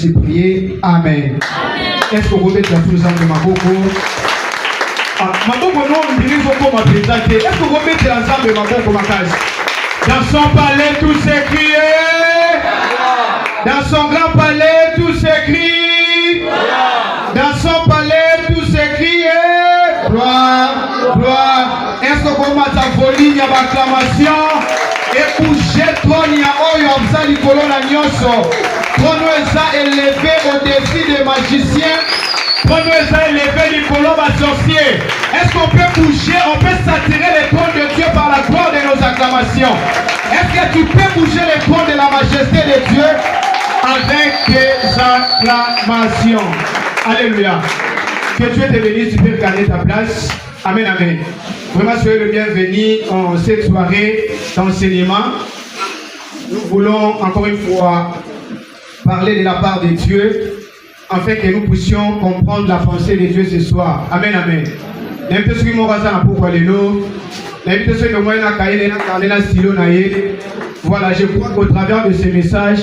C'est prier. Amen. Est-ce que vous mettez tous ensemble Maboko? Maboko non, on dirait qu'on m'a présenté. Est-ce que vous mettez ensemble Maboko Makazi? Dans son palais, tout s'écrie. Dans son grand palais, tout s'écrie. Dans son palais, tout s'écrie. Gloire, gloire. Est-ce que vous mettez en folie, il y a l'acclamation? Et bouger trône, il y a Oyo Absali Kolona Nyoso. Trône est élevé au-dessus des magiciens. Trône est élevé du colombe sorcier. Est-ce qu'on peut bouger? On peut s'attirer les trônes de Dieu par la gloire de nos acclamations. Est-ce que tu peux bouger les trônes de la majesté de Dieu avec tes acclamations? Alléluia. Que Dieu te bénisse, tu peux regarder ta place. Amen, amen. Vraiment, soyez le bienvenu en cette soirée d'enseignement. Nous voulons encore une fois parler de la part de Dieu, afin que nous puissions comprendre la pensée de Dieu ce soir. Amen, amen. Voilà, je crois qu'au travers de ce message,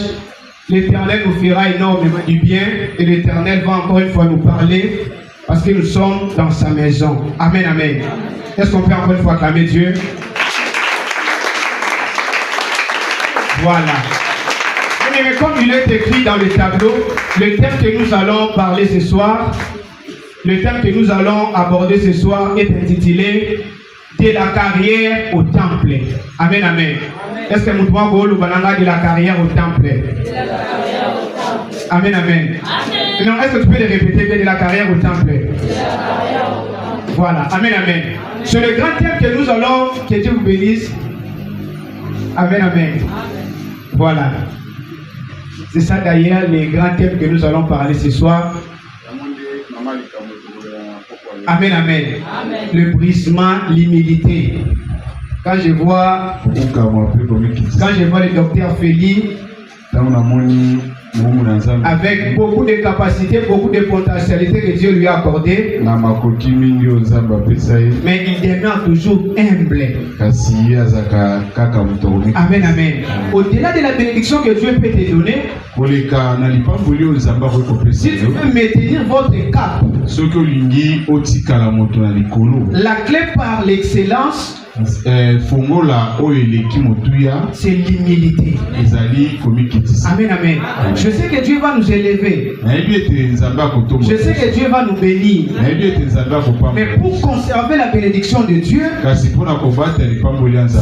l'Éternel nous fera énormément du bien et l'Éternel va encore une fois nous parler parce que nous sommes dans sa maison. Amen, amen. Est-ce qu'on peut encore une fois acclamer Dieu? Voilà. Mais comme il est écrit dans le tableau, le thème que nous allons parler ce soir, le thème que nous allons aborder ce soir est intitulé de la carrière au temple. Amen, amen. Est-ce que nous devons de la carrière au temple? Amen, amen. Non, est-ce que tu peux le répéter, de la carrière au temple? Voilà, amen, amen. C'est le grand thème que nous allons, que Dieu vous bénisse. Amen, amen. Voilà. C'est ça d'ailleurs les grands thèmes que nous allons parler ce soir. Amen, amen. Le brisement, l'humilité. Quand je vois le docteur Félix, avec beaucoup de capacités, beaucoup de potentialités que Dieu lui a accordées, mais il demeure toujours humble. Amen, amen. Au-delà de la bénédiction que Dieu peut te donner, si tu veux maintenir votre cap, la clé par l'excellence, c'est l'humilité. Amen, amen. Je sais que Dieu va nous élever. Je sais que Dieu va nous bénir. Mais pour conserver la bénédiction de Dieu,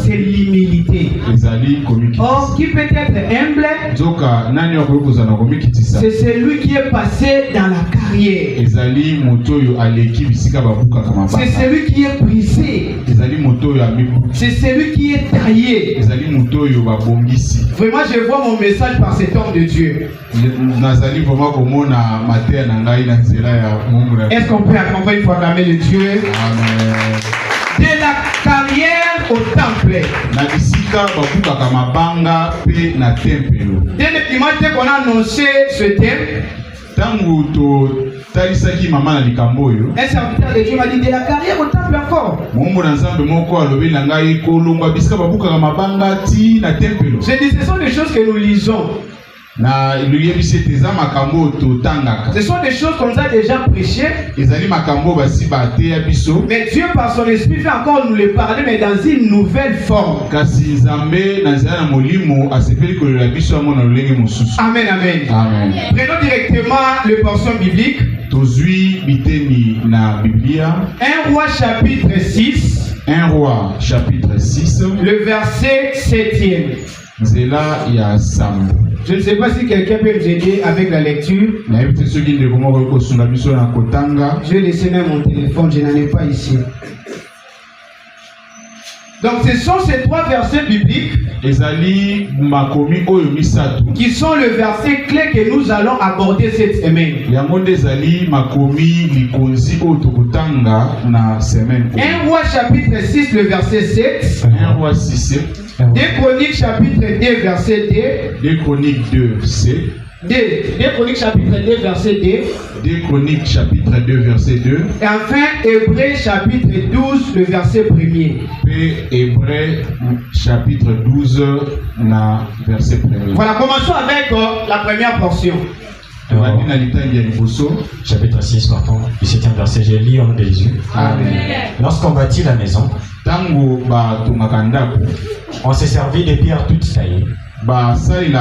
c'est l'humilité. Or, qui peut être humble, c'est celui qui est passé dans la carrière. C'est celui qui est brisé. C'est celui qui est taillé. Vraiment, je vois mon message par cet homme de Dieu. Est-ce qu'on peut accompagner une fois acclamer le Dieu? Amen. De la carrière au temple. Dès le dimanche qu'on a annoncé ce thème, un serviteur de Dieu m'a dit de la carrière au temple encore. Je dis, ce sont des choses que nous lisons. Ce sont des choses qu'on a déjà prêchées. Mais Dieu par son esprit fait encore nous les parler, mais dans une nouvelle forme. Amen, amen. Amen. Prenons directement le portion biblique. 1 Roi chapitre 6. 1 Roi chapitre 6. Le verset 7e. Je ne sais pas si quelqu'un peut nous aider avec la lecture. Je vais laisser même mon téléphone, je n'en ai pas ici. Donc ce sont ces trois versets bibliques qui sont le verset clé que nous allons aborder cette semaine. 1 Roi chapitre 6, le verset 7. 1 Roi 6. 2 Chroniques chapitre 2, verset 2. 2 Chroniques 2, 7. 2 Chroniques chapitre 2, verset 2. 2 Chroniques chapitre 2, verset 2. Et enfin, Hébreux chapitre 12, le verset 1er. Et Hébreux chapitre 12, verset 1er. Voilà, commençons avec la première portion. Chapitre 6, pardon, du 7e verset, j'ai lu au nom de Jésus. Amen. Lorsqu'on bâtit la maison, on s'est servi des pierres toutes taillées. Donc, s'il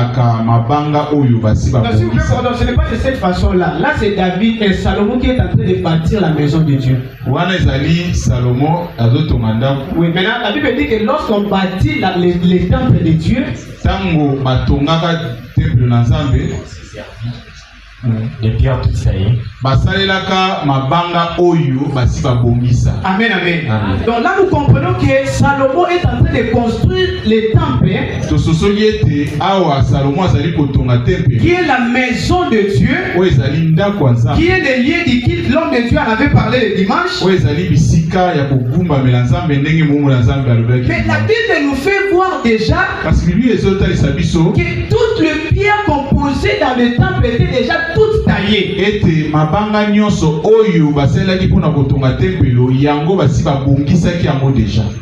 vous plaît, ce n'est pas de cette façon-là. Là, c'est David et Salomon qui est en train de bâtir la maison de Dieu. Oui, maintenant, la Bible dit que lorsqu'on bâtit les temples de Dieu, des pierres toutes taillées. Amen, amen. Donc là, nous comprenons que Salomon est en train de construire les temples, qui est la maison de Dieu, qui est le lieu du culte. L'homme de Dieu en avait parlé le dimanche. Mais la Bible nous fait voir déjà que toutes les pierres composées dans le temple étaient déjà toutes taillées.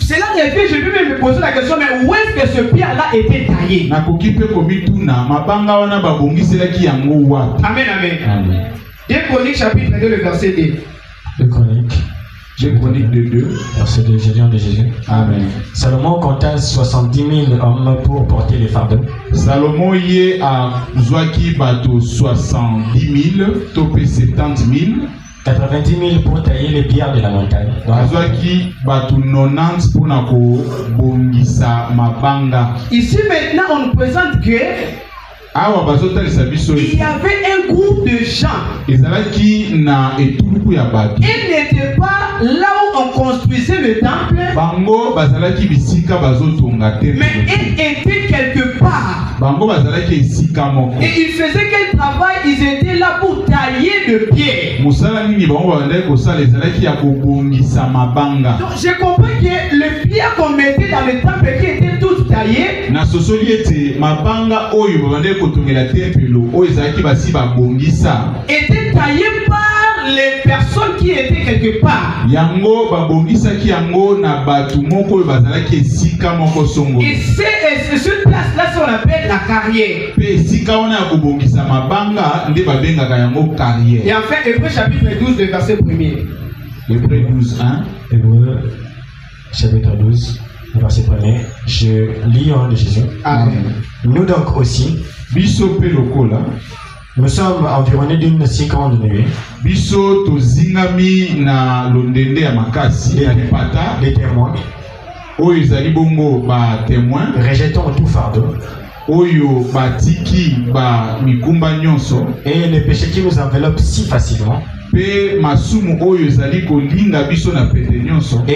Cela revient, je peux même me poser la question, mais où est-ce que ce pierre-là était taillé? Amen, amen. 2 Chroniques chapitre 2, le verset 2. 2 Chroniques. 2 Chroniques de 2. Verset 2, j'ai lu de Jésus. Amen. Salomon compta 70 000 hommes pour porter les fardeaux. Salomon y a Zouaki bateau 70 000, topé 70 000. 90 000 pour tailler les pierres de la montagne. Zouaki bateau 90 pour nako bongisa mabanga. Ici maintenant on nous présente que il y avait un groupe de gens. Ils n'étaient pas là où on construisait le temple, mais ils étaient quelque part. Et ils faisaient quel travail? Ils étaient là pour tailler le pierre. Donc j'ai compris que le pierre qu'on mettait dans le temple qui était toutes taillées était taillé par les personnes qui étaient quelque part. Et c'est cette place-là qu'on appelle la carrière. Et enfin, Hébreux chapitre 12, le verset 1er. Hébreux 12, 1. Hébreux chapitre 12, le verset 1er. Je lis au nom de Jésus. Amen. Nous donc aussi, nous sommes environnés d'une si grande nuée. Les témoins. Rejetons tout fardeau. Et les péchés qui nous enveloppent si facilement. Et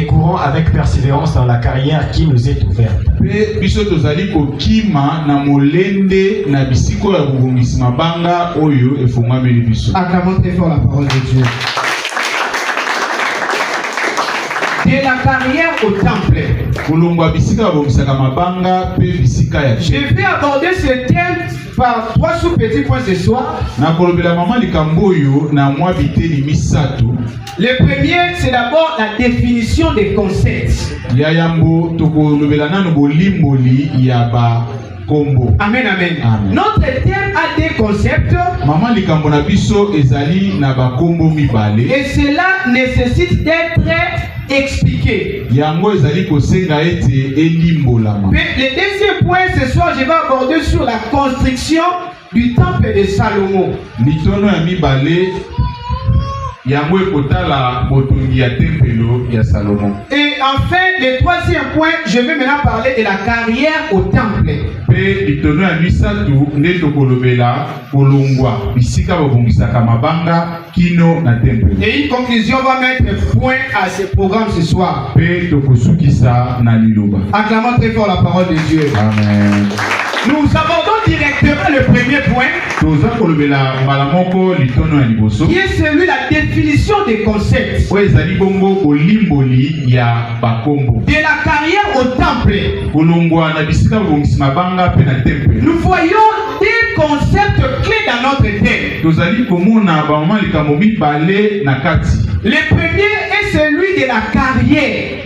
courons avec persévérance dans la carrière qui nous est ouverte. Acclamons très fort la parole de Dieu. De la carrière au temple. Je vais aborder ce thème par 3 sous-petits points ce soir. Le premier, c'est d'abord la définition des concepts. Amen, amen. Notre thème a des concepts. Et cela nécessite d'être expliqué. Mais le deuxième point ce soir, je vais aborder sur la construction du temple de Salomon. Et enfin, le troisième point, je vais maintenant parler de la carrière au temple. Et une conclusion va mettre point à ce programme ce soir. Acclamons très fort la parole de Dieu. Amen. Nous abordons directement le premier point, qui est celui de la définition des concepts. De la carrière au temple. Nous voyons des concepts clés dans notre thème. Le premier est celui de la carrière.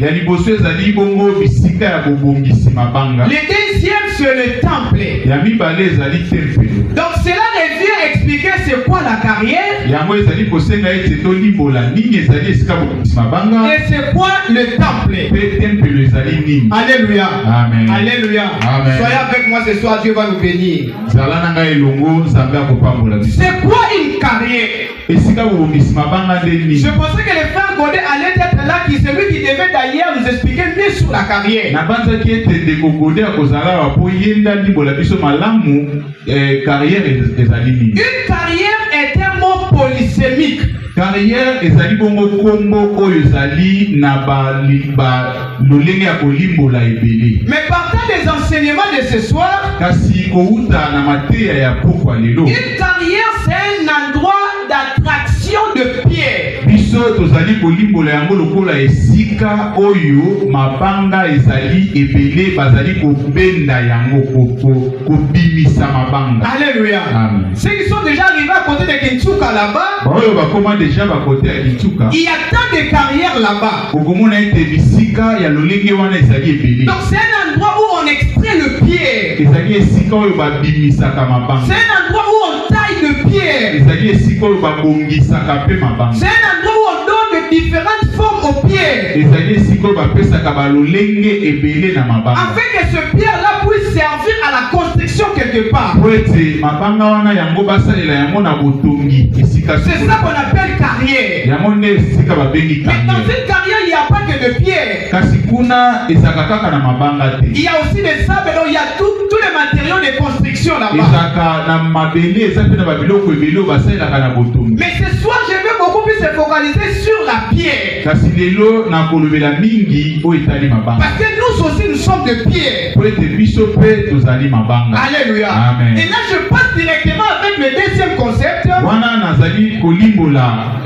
Le deuxième, c'est le temple. Donc cela revient à expliquer expliquer c'est quoi la carrière. Yango ezali kosenga ete tolimbola nini ezali esika bokisa mabanga. Et c'est quoi le temple? Pe temple ezali nini. Alléluia. Amen. Alléluia. Amen. Soyez avec moi ce soir, Dieu va nous bénir. Zala nanga elongo Nzambe akopambola biso. C'est quoi une carrière? Esika bokisa mabanga nde Je nini. pensais que le frère Godet allait être là, qui c'est lui qui devait d'ailleurs nous expliquer mieux sur la carrière. Nabanzaki ete ndeko Godet akozala wa po yenda limbola biso malamu carrière ezali nini. Une carrière est un mot polysémique. Carrière ezali bongo kombo oyo ezali na lolenge ya kolimbola ebele. Mais partant des enseignements de ce soir, Kasi kouta na mateya ya pokwa lelo. une carrière c'est un endroit d'attraction de pierre. Biso tozali kolimbola yango lokola esika oyo mabanga ezali ebele bazali kobenda yango kobimisa mabanga. Alléluia. Amen. Ceux qui sont déjà arrivés à côté de Kintuka là-bas, Oyo bakoma déjà bakote ya Kintuka. il y a tant de carrières là-bas. Okomona ete bisika ya lolenge wana ezali ebele. Donc c'est un endroit où on extrait le pierre. Ezali esika oyo babimisaka mabanga. C'est un endroit où on taille le pierre. Ezali esika oyo babongisaka pe mabanga. C'est un endroit où on donne de différentes formes aux pierres. Ezali esika oyo bapesaka balolenge ebele na mabanga. Afin que ce pierre-là puisse servir à la construction quelque part. Po ete mabanga wana yango basalela yango na botongi esika C'est ça qu'on appelle carrière. yango nde esika babengi Mais dans carrière. une carrière, il n'y a pas que de pierre. Kasi kuna ezaka kaka na mabanga te. Il y a aussi des sables, donc il y a tous les matériaux de construction là-bas. Ezaka na mabele eza pe na babiloko ebele oyo basalelaka na botongi. Mais ce soir, je vais beaucoup plus se focaliser sur la pierre. Kasi lelo na kolobela mingi oyo etali mabanga. Parce que nous aussi, nous sommes de pierre. Po ete biso pe tozali mabanga. Alléluia. Amen. Et là, je passe directement avec le deuxième concept. Wana nazali kolimbola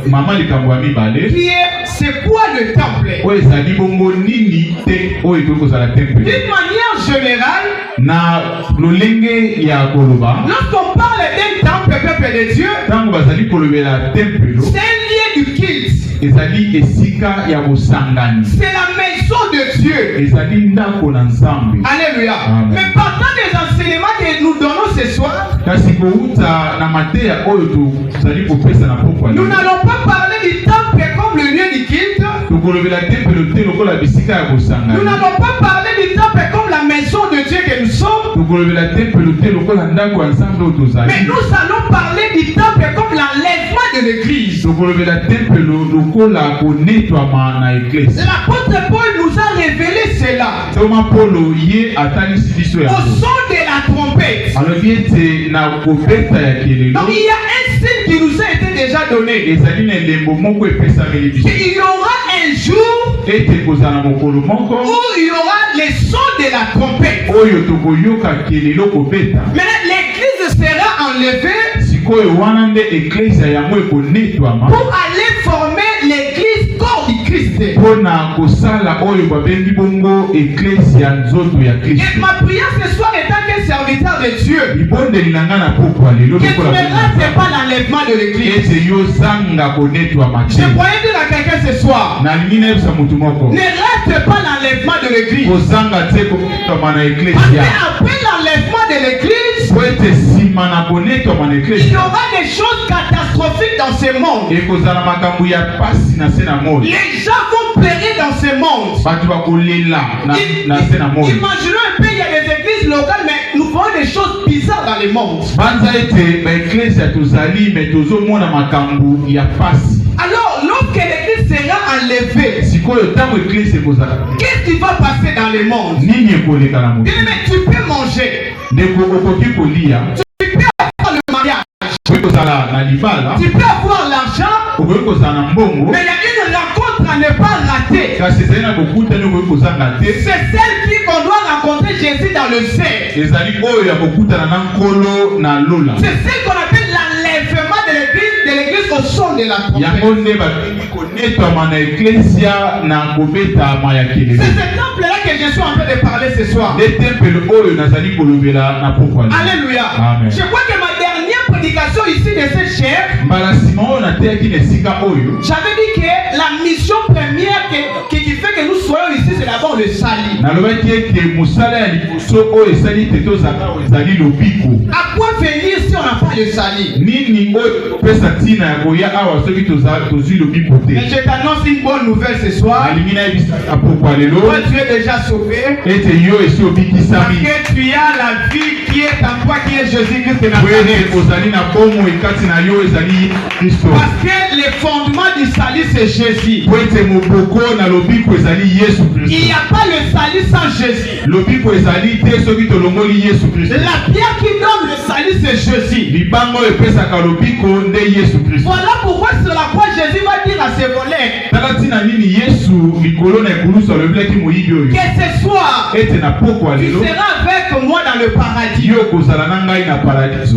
mama likambo ya mibale. Qui est, c'est quoi le temple? Oyo ezali bongo nini te oyo ekoki kozala temple. D'une manière générale, Na lolenge ya koloba. lorsqu'on parle d'un temple, peuple de Dieu, Tango bazali kolobela tempelo. c'est un lieu du culte. Ezali esika ya bosangani. C'est la maison de Dieu. Ezali ndako na Nzambe. Alléluia. Amen. Mais partant des enseignements que nous donnons ce soir, Kasi kouta na mateya oyo tozali kopesa na pokwa. nous n'allons pas parler du temple comme le lieu du culte. Tokolobela tempelo te lokola bisika ya Nous bosangani. n'allons pas parler du temple comme la maison de Dieu que nous sommes. Tokolobela tempelo te lokola ndako ya Nzambe oyo Mais tozali. nous allons parler du temple comme l'enlèvement de l'église. Tokolobela tempelo lokola konetwama na eklesi. L'apôtre Paul nous a révélé cela Toma Polo ye atalisi biso au yango. son de la trompette. Alobi ete na kobeta ya kelelo. Donc il y a un signe qui nous a été déjà donné. Ezali na elembo moko epesameli biso. Il y aura un jour Ete kozala mokolo moko où il y aura les sons de la trompette. oyo tokoyoka kelelo kobeta. Maintenant, l'église sera enlevée Sikoyo wana nde eklezia yango ekonetwama pour aller former l'église corps du Christ. mpona kosala oyo babengi bongo eklezia nzoto ya Et Kristo. ma prière ce soir est en tant que serviteur de Dieu, Libondeli na nga na pokwa lelo que tu lokola ne rates pas l'enlèvement de l'église. ete yozanga konetwama Je te. pourrais dire à quelqu'un ce soir, Nalingi nayebisa motu moko ne rate pas l'enlèvement de l'église. kozanga te konetwama na Parce eklezia qu'après l'enlèvement de l'église, po ete nsima na konetwama na il y eklezia aura des choses catastrophiques dans ce monde. ekozala makambo ya pasi na se na moi. Les gens vont périr dans ce monde. Bato bakolela na se na moi. Imaginons un peu, il y a des églises locales, mais nous voyons des choses bizarres dans le monde. Banza ete baeklezia tozali me tozomona makambo ya pasi. Alors, lorsque l'église sera enlevée, Sikoyo ntango eklezia ekozala qu'est-ce qui va passer dans le monde? nini ekoleka na moto. Bien, mais tu peux manger, Ndeko okoki kolia, tu peux avoir le mariage, okoki kozala na libala, tu peux avoir l'argent, okoki kozala na mbongo, mais il y a une rencontre à ne pas rater. kasi ezali na bokutani okoki kozanga te. C'est celle qu'on doit rencontrer Jésus dans le ciel. Ezali oyo ya kokutana na nkolo na lola. C'est celle qu'on appelle l'enlèvement de l'église au son de la Yango trompette. nde babengi konetwama na eklezia na kobetama ya kelelo. C'est ce temple-là que je suis en train de parler ce soir. Nde tempelo oyo nazali kolobela na pokwa. Alléluia. Amen. Je crois que ma dernière prédication ici de cette chaire, mbala nsima oyo nateyaki na esika oyo j'avais dit que la mission première qui fait que nous soyons ici ici, c'est d'abord le sali. À quoi venir si on n'a pas le sali? Mais je t'annonce une bonne nouvelle ce soir. Toi, tu es déjà sauvé. Parce que tu as la vie qui est en toi, qui est Jésus-Christ de Nazareth. Parce que le fondement du salut, c'est Jésus. Il n'y a pas le salut sans Jésus. La pierre qui donne le salut, c'est Jésus. Voilà pourquoi sur la croix Jésus va dire à ses volets que ce soir tu seras avec moi dans le paradis.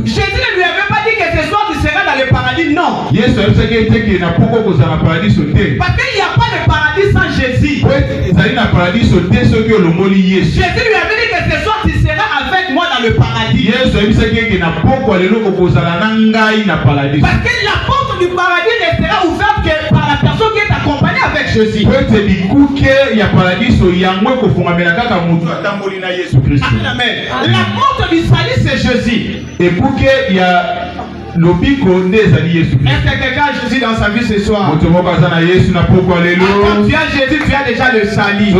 Jésus ne lui avait pas dit que ce soir tu seras dans le paradis, non. Parce qu'il n'y a pas de paradis sans Jésus. Jésus lui avait dit que ce soir tu seras avec moi dans le paradis. Parce que la porte du paradis ne sera ouverte que par la personne qui est accompagnée avec Jésus. Amen. La porte du salut, c'est Jésus. Est-ce que quelqu'un a Jésus dans sa vie ce soir? Quand tu as Jésus, tu as déjà le salut.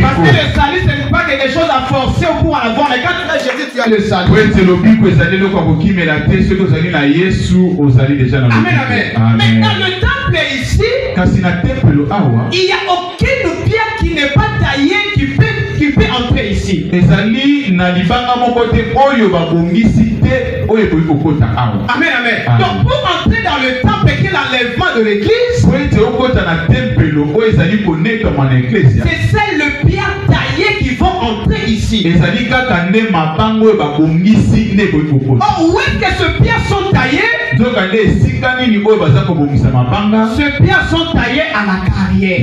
Parce que le salut, ce n'est pas quelque chose à forcer ou pour avoir. Mais quand tu as Jésus, tu as le salut. Amen, amen. Mais dans le temple ici, il n'y a aucune pierre qui n'est pas taillée qui peut entrer ici. Amen, amen. Donc pour entrer dans le temple et l'enlèvement de l'église, c'est celles les pierres taillées qui vont entrer ici. Oh, où est-ce que ces pierres sont taillées? Ces pierres sont taillées à la carrière.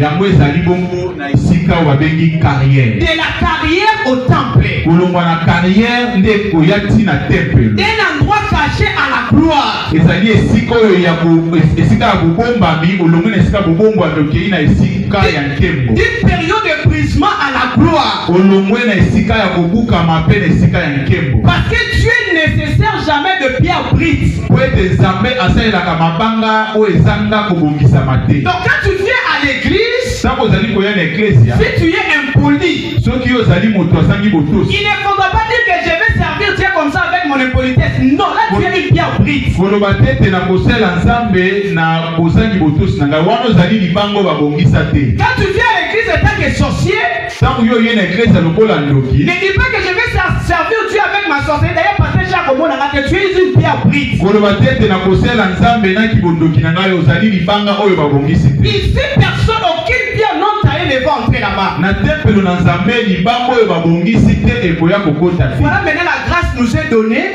De la carrière au temple. D'un endroit caché à la gloire. D'une période de brisement à la gloire. Parce que Dieu ne nécessaire jamais de pierre brute. Donc quand tu viens à l'église, si tu es impoli, il ne faudra pas dire que je vais servir Dieu comme ça avec mon impolitesse. Non, là tu es une pierre brute. Quand tu viens à l'église en tant que sorcier, ne dis pas que je vais servir Dieu avec ma sorcellerie. D'ailleurs, parce que tu es une pierre brute. Ici, personne, aucune pierre non taillée ne va entrer là-bas. Voilà maintenant la grâce nous est donnée.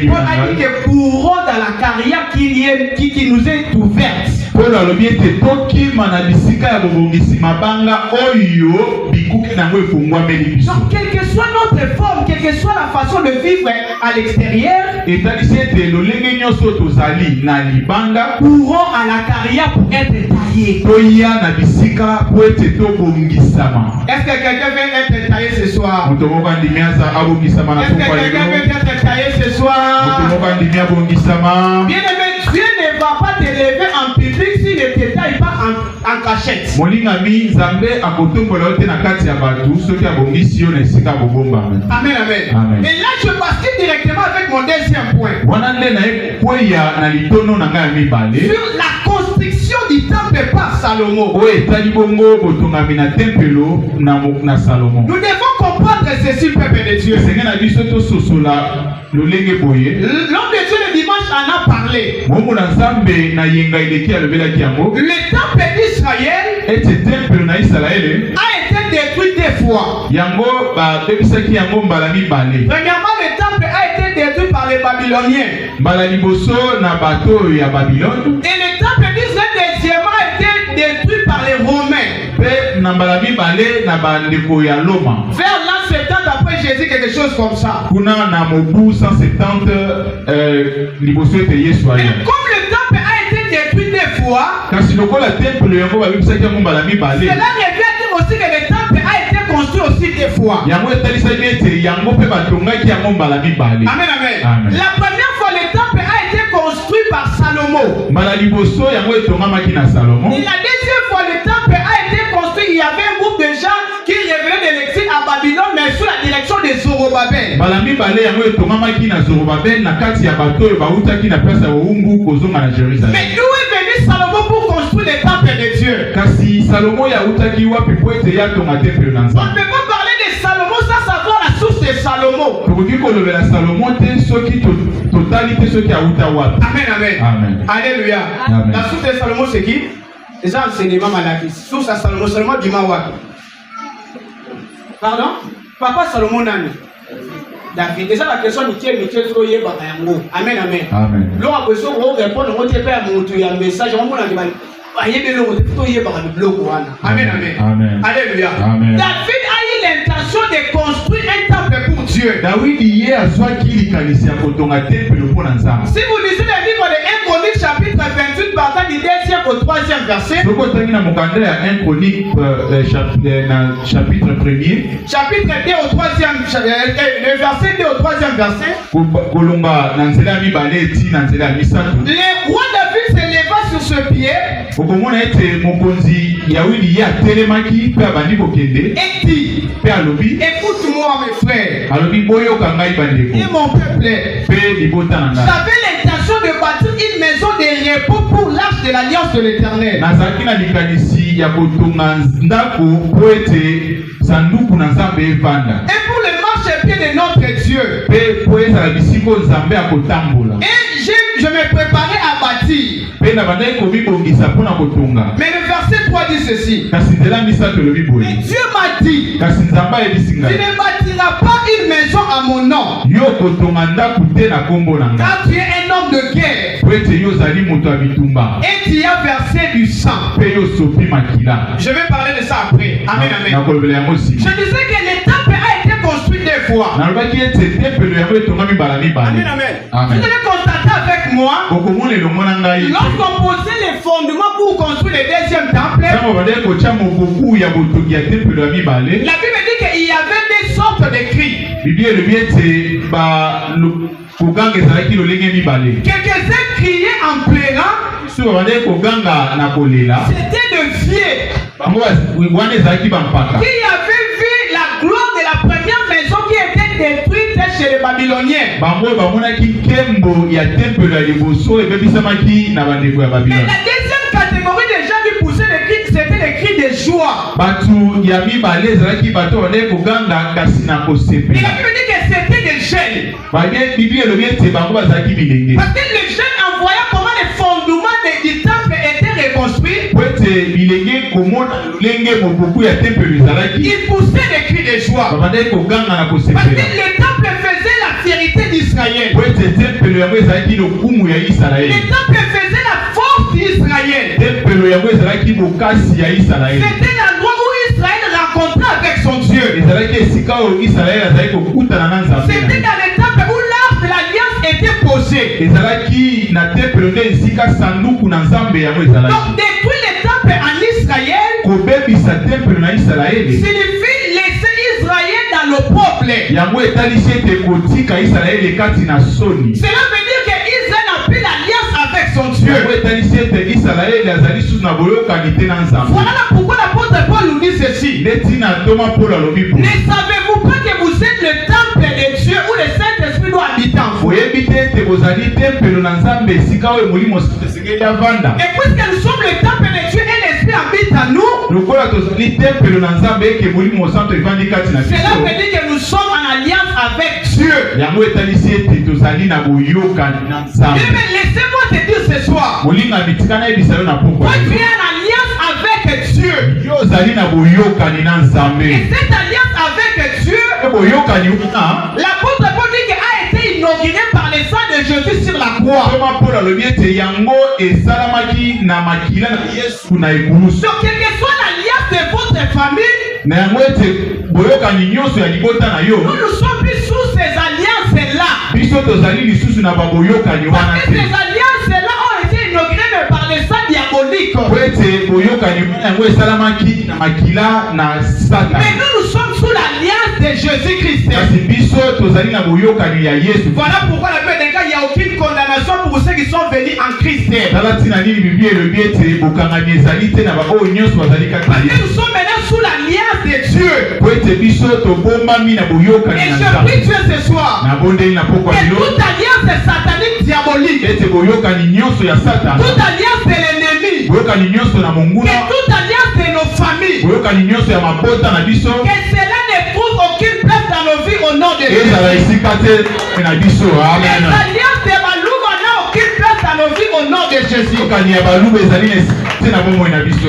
Paul a dit que courons dans la carrière qui nous est ouverte. Donc quelle que soit notre forme, quelle que soit la façon de vivre à l'extérieur, courons à la carrière pour être taillé. Est-ce que quelqu'un veut être taillé ce soir? Est-ce que quelqu'un veut être taillé ce soir? Bien aimé, Dieu ne va pas te lever en public s'il ne te taille pas en cachette. Amen, amen. Et là, je passe directement avec mon deuxième point. Sur la construction du temple par Salomon. Nous devons comprendre ceci, peuple de Dieu. L'homme de Dieu le dimanche en a parlé. Le temple d'Israël a été détruit deux fois. Premièrement, le temple a été détruit par les Babyloniens. Et le temple d'Israël deuxièmement a été détruit par les Romains. Vers l'an 70 après Jésus, quelque chose comme ça. Et comme le temple a été détruit deux fois, fois, kasi lokola temple yango babebisaki yango mbala mibale. Cela revient dire aussi que le temple a été construit aussi 2 fois. Yango etalisaki ete yango mpe batongaki yango mbala mibale. Amen, amen. Amen. La première fois, le temple a été construit par Salomon. Mbala liboso yango etongamaki na Salomon. Et la deuxième fois, le temple a été construit. Il y avait un groupe de gens qui revenaient de l'exil à Babylone, mais sous la direction de Zorobabel. Mbala mibale yango etongamaki na Zorobabel na kati ya bato oyo bautaki na place ya Oumbu kozonga na Jérusalem. Mais d'où est venu Salomon pour construire le temple de Dieu? Kasi Salomon yautaki wapi po ete yatonga temple na On ne Nzambe. peut pas parler de Salomon sans savoir la source de Salomon. Tokoki kolobela Salomon te soki totalité soki auta wapi. Amen, amen. Amen. Alléluia. Amen. La source de Salomon, c'est qui? Les enseignements malakis. Source à Salomon, Salomon du Mawaki. Pardon? Papa Salomon Nani. David. Déjà la question du tiers, trop yé bakayango. Amen, amen. Amen. L'on a besoin de répondre, on tient pas à mon message, on m'a dit, amen, amen. Amen. Alléluia. Amen. David a eu l'intention de construire un temple pour Dieu. Dawidi ye azwaki likanisi ya kotonga temple mpo na Nzambe. Si vous lisez le livre de 1 Chronique chapitre 28 partant du 2e au 3e verset. Soko tangi na mokanda ya 1 Chronique chapitre 1er. Chapitre 2 au 3e le verset 2 au 3e verset. Kolonga na nzela ya mibale eti na nzela ya misato. Le roi David se leva sur ce pied. Okomona ete mokonzi Dawidi ye atelemaki mpe abandi kokende. Et dit, mpe alobi, écoute-moi mes frères. Alobi boyoka ngai bandeko. Et mon peuple. Mpe libota na ngai. J'avais l'intention de bâtir une maison de repos pour l'arche de l'alliance de l'Éternel. Nazalaki na likanisi ya kotonga ndako po ete sanduku na Nzambe evanda. Et pour le marchepied de notre Dieu. Mpe po ezala bisiko Nzambe akotambola. Et je me préparais à bâtir. Mpe na bandaki komibongisa mpona kotonga. Mais le verset 3 dit ceci. Kasi nzela misato elobi boye. Et Dieu m'a dit, kasi Nzambe ayebisi tu ngai. ne bâtiras pas une maison à mon nom. Yo kotonga ndako te na kombo na ngai. Car tu es un homme de guerre. Po ete yo ozali moto ya bitumba. Et tu as versé du sang. Mpe yo sopi makila. Je vais parler de ça après. Amen, amen. nakolobela yango Je sima. disais que le temple a été construit 2 fois. nalobaki ete tempelo yango etongami mbala mibale. Amen, amen. Amen. Vous allez constater avec moi, okomona elongo na ngai lorsqu'on posait les fondements pour construire le 2e temple, ntango bandeki kotia mobuku ya botongi ya tempelo ya mibale. la Bible dit qu'il y avait des sortes de cris. biblia elobi ete koganga ezalaki lolenge mibale. Quelques-uns criaient en pleurant. soki bandeki koganga na kolela C'était de vieux bango wana ezalaki bampaka qui avaient vu la gloire de la première maison qui était détruite chez les Babyloniens. bango oyo bamonaki nkembo ya tempelo ya liboso ebebisamaki na bandeko ya Et babiloni. la deuxième catégorie de gens qui poussaient les cris, c'était les cris de joie. bato ya mibale ezalaki bato bandeki koganga kasi na Et la kosepela. Bible dit que c'était des jeunes. biblia elobi ete bango bazalaki bilenge. Parce que les jeunes, en voyant comment les fondements du temple étaient reconstruits, po ete bilenge komona lolenge mobuku ya tempelo ezalaki ils poussaient des cris de joie. babandaki koganga na Parce que kosepela. le temple faisait la fierté d'Israël. po ete tempelo yango ezalaki lokumu ya Le isalaele. temple faisait la force d'Israël. tempelo yango ezalaki bokasi ya isalaele. C'était l'endroit où Israël rencontrait avec son Dieu. ezalaki esika oyo isalaele azalaki kokutana na Nzambe na C'était ye. dans le temple où l'arche de l'alliance était posée. ezalaki na tempelo nde esika sanduku na Nzambe yango ezalaki. Donc détruire le temple en Israël kobebisa tempelo na isalaele signifie laisser Israël dans le peuple. yango etalisi ete kotika isalaele kati na soni. Cela veut dire que Israël a pris l'alliance avec son Dieu. yango etalisi ete isalaele azali susu na boyokani te na Nzambe. Voilà pourquoi l'apôtre Paul nous dit ceci. ndeti na toma polo alobi boye. Ne savez-vous pas que vous êtes le temple de Dieu où le Saint-Esprit doit habiter en vous? oyebi te ete bozali tempelo na Nzambe esika oyo molimo esengeli avanda. Et puisque nous sommes le temple de Dieu et l'Esprit habite en nous, lokola tozali tempelo na Nzambe eke molimo santo evandi kati na cela biso. veut dire que nous sommes en alliance avec Dieu. yango etalisi ete tozali na boyokani na Nzambe. Mais laissez-moi te dire ce soir, molinga mitika nayebisa yo na pokwa toi tu es en alliance avec Dieu. yo ozali na boyokani na Nzambe. Et cette alliance avec Dieu, e boyokani wana l'apôtre Paul dit qu'elle a été inaugurée par le sang de Jésus sur la croix. toma polo alobi ete yango esalamaki na makila na Yesu na ekulusu. Donc, quelle que soit l'alliance de votre famille, na yango ete boyokani nyonso ya libota na yo nous ne sommes plus sous ces alliances-là. biso tozali lisusu na baboyokani wana Parce que te. ces alliances-là ont été inaugurées que par le sang diabolique. Mais nous sommes sous l'alliance de Jésus-Christ. Voilà pourquoi la Bible dit qu'il n'y a aucune condamnation pour ceux qui sont venus en Christ. Parce que nous sommes maintenant sous l'alliance de Dieu. Et je prie Dieu ce soir que toute alliance satanique diabolique, toute alliance de l'ennemi, que toute alliance de nos familles, que cela ne trouve aucune place dans nos vies au nom de Jésus. Les alliances de Balouba n'ont aucune place dans nos vies au nom de Jésus.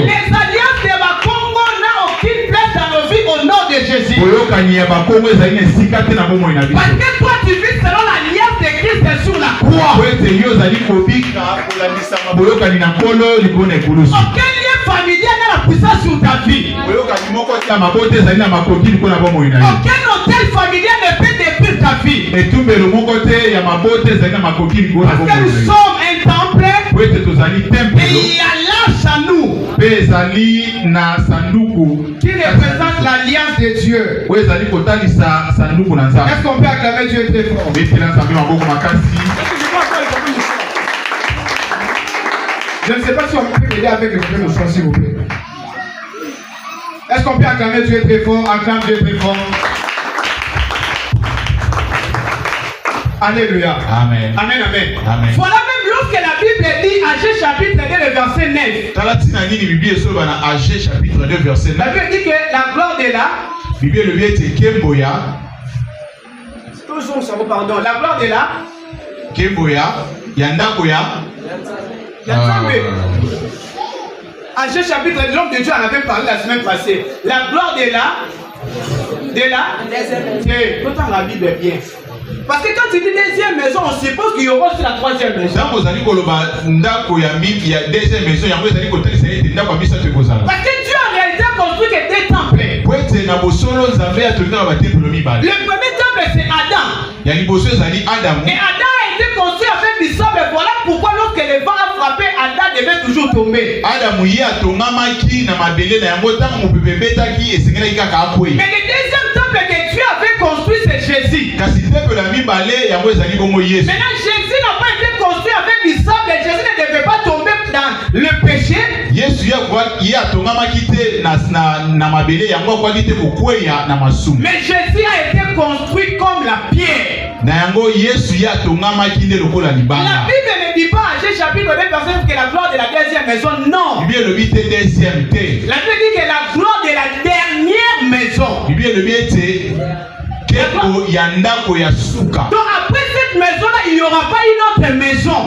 Les alliances de Bakongo n'ont aucune place dans nos vies au nom de Jésus. Parce que toi tu vis selon l'alliance de Christ sur la croix. Aucun lien familial n'a la puissance sur ta vie. Aucun hôtel familial ne peut détruire ta vie. Parce que nous sommes un temple et il y a l'arche à nous qui représente l'alliance de Dieu. Est-ce qu'on peut acclamer Dieu très fort? Je ne sais pas si on peut m'aider avec le premier chant, s'il vous plaît. Est-ce qu'on peut acclamer Dieu très fort? Acclame Dieu très fort. Alléluia. Amen. Amen, amen. Amen. Voilà même lorsque la Bible dit, Agé chapitre 2, le verset 9. La Bible dit que la gloire est là. Toujours, ça vous pardon. La gloire est là. Agé chapitre 2, l'homme de Dieu en avait parlé la semaine passée. La gloire est là. De là. Tout le temps la Bible est bien. Parce que quand tu dis deuxième maison, on suppose qu'il y aura aussi la troisième maison. Parce que Dieu en réalité a construit que deux temples. Le premier temple c'est Adam. Et Adam a été construit avec du sable. Voilà pourquoi lorsque le vent a frappé, Adam devait toujours tomber. Mais le deuxième temple que Dieu avait construit c'est Jésus. Maintenant Jésus n'a pas été construit avec du sable. Jésus ne devait pas tomber dans le péché. Mais Jésus a été construit comme la pierre. La Bible ne dit pas Agé chapitre 2 verset que la gloire de la deuxième maison. Non. La Bible dit que la gloire de la dernière maison. Donc après cette maison là, il n'y aura pas une autre maison.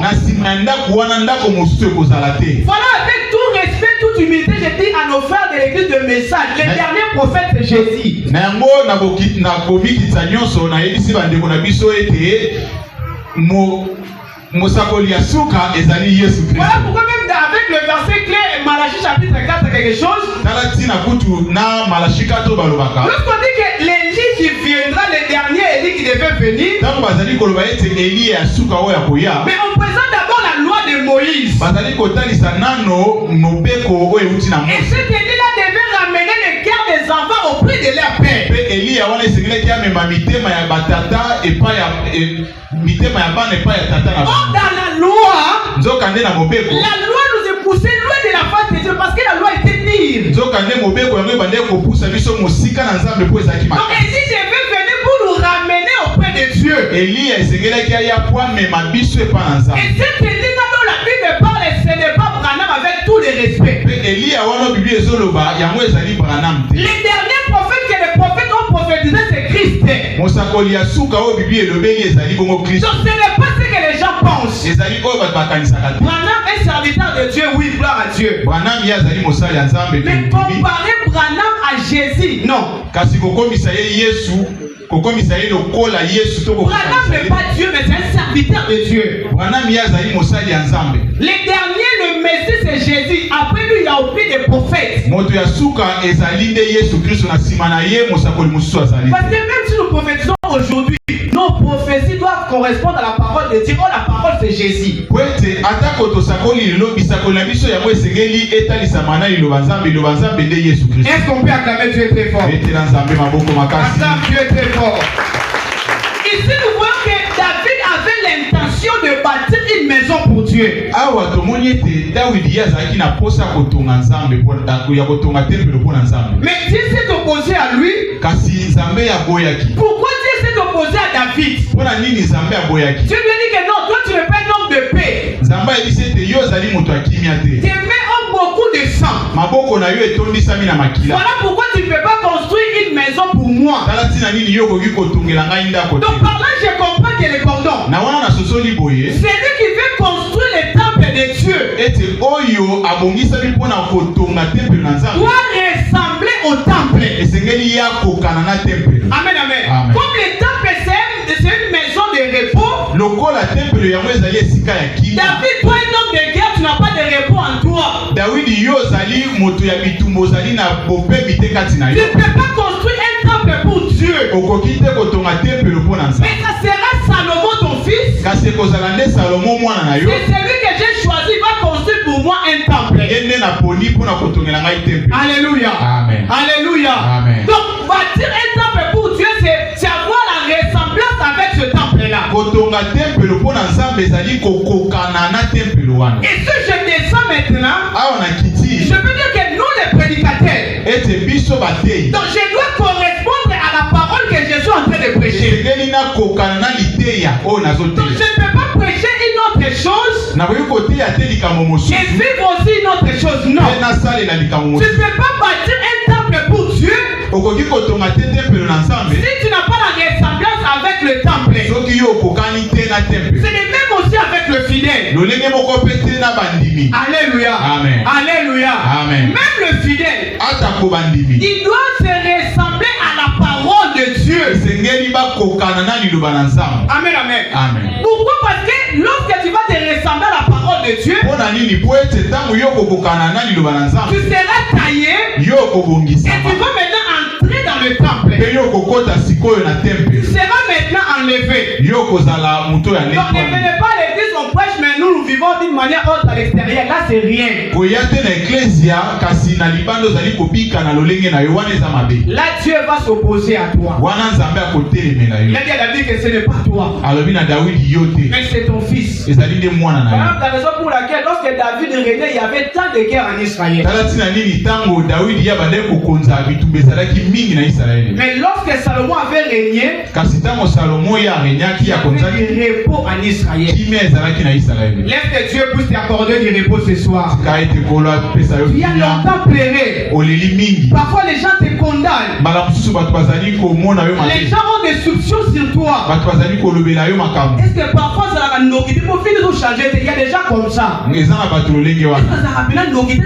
Voilà, avec tout respect, toute humilité, je dis à nos frères de l'église de message, le dernier prophète c'est Jésus. Voilà pourquoi même avec le verset clé Malachie chapitre 4 quelque chose. Lorsqu'on dit que l'Élie qui viendra, le dernier Élie qui devait venir. Mais on présente d'abord la loi de Moïse. Et cet Élie-là devait ramener le cœur des enfants auprès de leur père. Or dans la loi nous est poussée loin de la face de Dieu parce que la loi était pire. Donc Élie devait venir pour nous ramener auprès de Dieu. Et cet Élie-là dont la Bible parle, ce n'est pas Branham avec tout le respect. Les derniers prophètes que les prophètes ont prophétisé c'est Christ. Donc ce n'est pas ce que les gens pensent. Branham est serviteur de Dieu, oui, gloire à Dieu. Mais comparer Branham à Jésus, non. Branham n'est pas Dieu, mais c'est un serviteur de Dieu. Les derniers, le Messie, c'est Jésus. Après lui, il y a aussi des prophètes. Parce que même si nous prophétisons aujourd'hui, nos prophéties doivent doivent correspondre à la parole de Dieu. Oh, la parole c'est Jésus. Poete atako tosakoli lelo bisakoli na biso ya mwesengeli etalisama na liloba nzambe nde Yesu Christ. Est-ce qu'on peut acclamer Dieu très fort? Ete na nzambe maboko makasi. Acclame Dieu très fort. Ici nous voyons que David avait l'intention de bâtir une maison pour Dieu. Awa tomoni ete Dawidi yazaki na posa kotonga nzambe ya kotonga tempelo pona nzambe. Mais Dieu s'est opposé à lui. Kasi nzambe ya boyaki. Pourquoi Dieu s'est opposé à David? Pona nini nzambe ya boyaki? Dieu lui a dit que non, toi tu n'es pas un homme de paix. Nzambe yebisi ete yo ozali moto ya kimia te. Tes mains ont beaucoup de sang. Maboko na yo etondisami na makila. Voilà pourquoi tu ne peux pas construire une maison pour moi. Tala tina nini yo koki kotongela ngai ndako te. Donc par là je comprends que le cordon, na wana na sosoli boye, c'est lui qui veut construire le temple de Dieu. Ete oyo abongisami mpona kotonga tempelo na nzambe. Doit ressembler au temple. Esengeli ya kokana na tempelo. Amen, amen. Amen. Comme le temple c'est une maison de repos. Lokola tempelo yango ezali esika ya kimia. David, toi un homme de guerre, tu n'as pas de repos en toi. Dawidi yo ozali moto ya bitumba ozali na bopebi te kati na Tu yo. ne peux pas construire un temple pour Dieu. Okoki te kotonga tempelo mpona nzambe. Mais ça sera Salomon ton fils. Kasi ekozala nde Salomo mwana na yo. C'est celui que j'ai choisi va construire pour moi un temple. Ye nde naponi mpona kotongela ngai tempelo. Alléluia. Amen. Alléluia. Amen. Donc bâtir un temple pour Dieu, c'est avoir la ressemblance avec ce temple-là. Kotonga tempelo mpona nzambe ezali kokokana na tempelo wana. Et si je descends maintenant, awa na kiti, je peux dire que nous les prédicateurs, ete biso batei, donc je dois correspondre à la parole que je suis en train de prêcher. esengeli na kokana na liteya oyo Donc nazoteya. je ne peux pas prêcher une autre chose nakoki koteya te likambo mosusu et vivre aussi une autre chose. Non. mpe nasalela likambo Tu mosusu. ne peux pas bâtir un temple pour Dieu okoki kotonga te tempelo na nzambe si tu n'as pas la ressemblance avec le temple. soki yo okokani te na tempelo. C'est le même aussi avec le fidèle. lolenge moko mpe te na bandimi. Alléluia. Amen. Alléluia. Amen. Même le fidèle, atako bandimi il doit se ressembler à la parole de Dieu. esengeli bakokana na liloba na nzambe. Amen, amen. Amen. Pourquoi? Parce que lorsque tu vas te ressembler à la parole de Dieu, mpona nini po ete ntango yo okokokana na liloba na tu nzambe seras taillé yo et okobongisama tu vas maintenant entrer dans le temple. mpe yo okokota sikoyo na Tu tempelo. seras maintenant enlevé. yo kozala moto ya Donc ne ndenge venez pas à l'église, on prêche, mais nous vivons d'une manière autre à l'extérieur. Là, c'est rien. koya te na eklesia kasi na libanda ozali kobika na lolenge na yo wana eza mabe. Là, Dieu va s'opposer à toi. wana nzambe akotelemela Il yo. a dit à David que ce n'est pas toi, alobi na Dawidi yo te mais c'est ton fils. ezali nde mwana na Voilà yo. la raison pour laquelle lorsque David régnait, il y avait tant de guerres en Israël. tala ntina nini ntango Dawidi ya bandaki kokonza bitumba ezalaki mingi na Isalaele. Mais lorsque Salomon avait régné, kasi ntango Salomo ya arenyaki il y akonzaki avait du repos en Israël. kimia ezalaki na Isalaele. Laisse que Dieu puisse t'accorder du repos ce soir. ka ete kolo apesa yo Tu as kimia longtemps pleuré. oleli mingi. Parfois les gens te condamnent. mbala mosusu bato bazali komona yo Les mabe, gens ont des soupçons sur toi. bato bazali kolobela yo makambo. Est-ce que parfois ça va nous quitter pour finir de changer? Il y a des gens comme ça. eza na bato lolenge wana.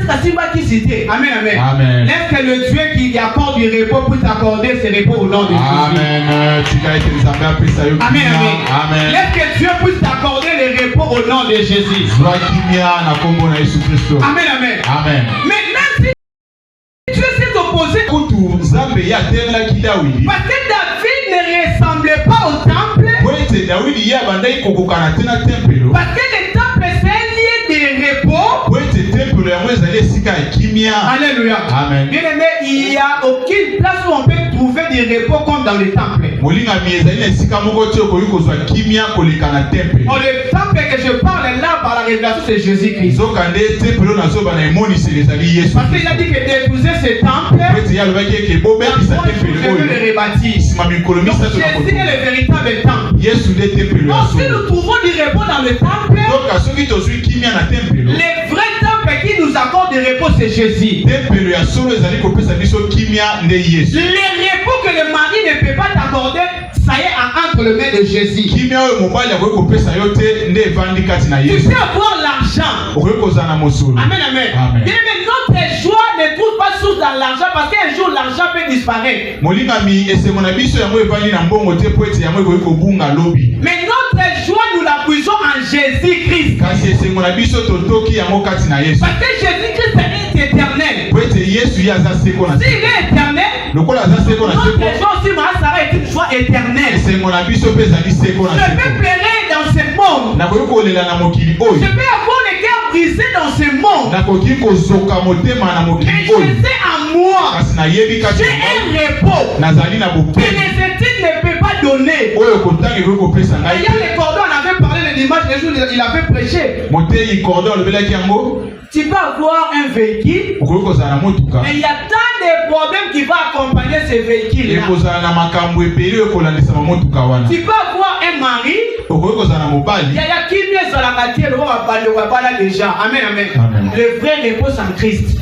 Amen, amen. Amen. Laisse que le Dieu qui accorde du repos puisse t'accorder ce repos au nom de Jésus. Amen. tika ete nzambe apesa yo Amen, kimia. amen. Amen. Laisse que Dieu puisse t'accorder le repos au nom de Jésus. zwa kimia na kombo na Yesu Kristo. Amen, amen. Amen. Mais même si Dieu s'est opposé, kutu nzambe ye atelelaki Dawidi parce que David ne ressemblait pas au temple, po ete Dawidi ye abandaki kokokana te na tempelo, parce que le temple c'est un lieu de repos. po ete tempelo yango ezali esika ya kimia. Alléluia. Amen. Bien aimé, il n'y a aucune place où on peut trouver du repos comme dans le temple. molingami ezali na esika moko te okoki kozwa kimia koleka na tempelo. Oh, le temple que je parle là par la révélation, c'est Jésus-Christ. zoka nde tempelo nazoba na emoniseli ezali Yesu. Parce qu'il a dit que d'épouser ce temple, po ete ye alobaki eke bobebisa tempelo je veux le oyo rebâtir. nsima mikolo Donc misato na Jésus est kotonga. le véritable temple. Yesu nde tempelo ya Donc si solo. nous trouvons du repos dans le temple, zoka soki tozwi kimia na tempelo, le vrai temple qui nous accorde du repos, c'est Jésus. tempelo ya solo ezali kopesa biso kimia nde Yesu. Le repos que le mari ne peut pas t'accorder, ça y est, entre les mains de Jésus. kimia oyo mobali akoki kopesa yo te nde evandi kati na Tu Yesu. sais avoir l'argent. okoki kozala na mosolo. Amen, amen. Amen. Bien, mais notre joie ne trouve pas source dans l'argent parce qu'un jour l'argent peut disparaître. molingami esengo na biso yango evandi na mbongo te po ete yango ekoki kobunga lobi. Mais notre joie, nous la puisons en Jésus-Christ. kasi esengo na biso totoki yango kati na Yesu. Parce que Jésus-Christ est éternel. po ete Yesu ye aza seko na S'il seko. est éternel, lokola aza seko na notre seko, joie aussi, ma Sarah, est une joie éternelle. C'est mon habit sur pesa di seko na Je seko. peux pleurer dans ce monde. Na koki kolela na mokili Je oyo. peux avoir le cœur brisé dans ce monde. Na koki kozoka motema na Mais mokili je oyo. sais en moi, Kasi na yebi kati j'ai un repos nazali na que bopemi. les études ne peuvent pas donner. Oyo kotangi koki kopesa Il ngai y a les cordons, on avait parlé le dimanche, le jour il avait prêché. moteyi cordon olobelaki yango Tu peux avoir un véhicule, okoki kozala na motuka mais il y a tant de problèmes qui vont accompagner ce véhicule-là. ekozala na makambo ebele oyo ekolandisa motuka wana. Tu peux avoir un mari, okoki kozala na mobali il y a qui mieux dans la matière, le roi va déjà. Amen, amen. Amen. Le vrai repose en Christ.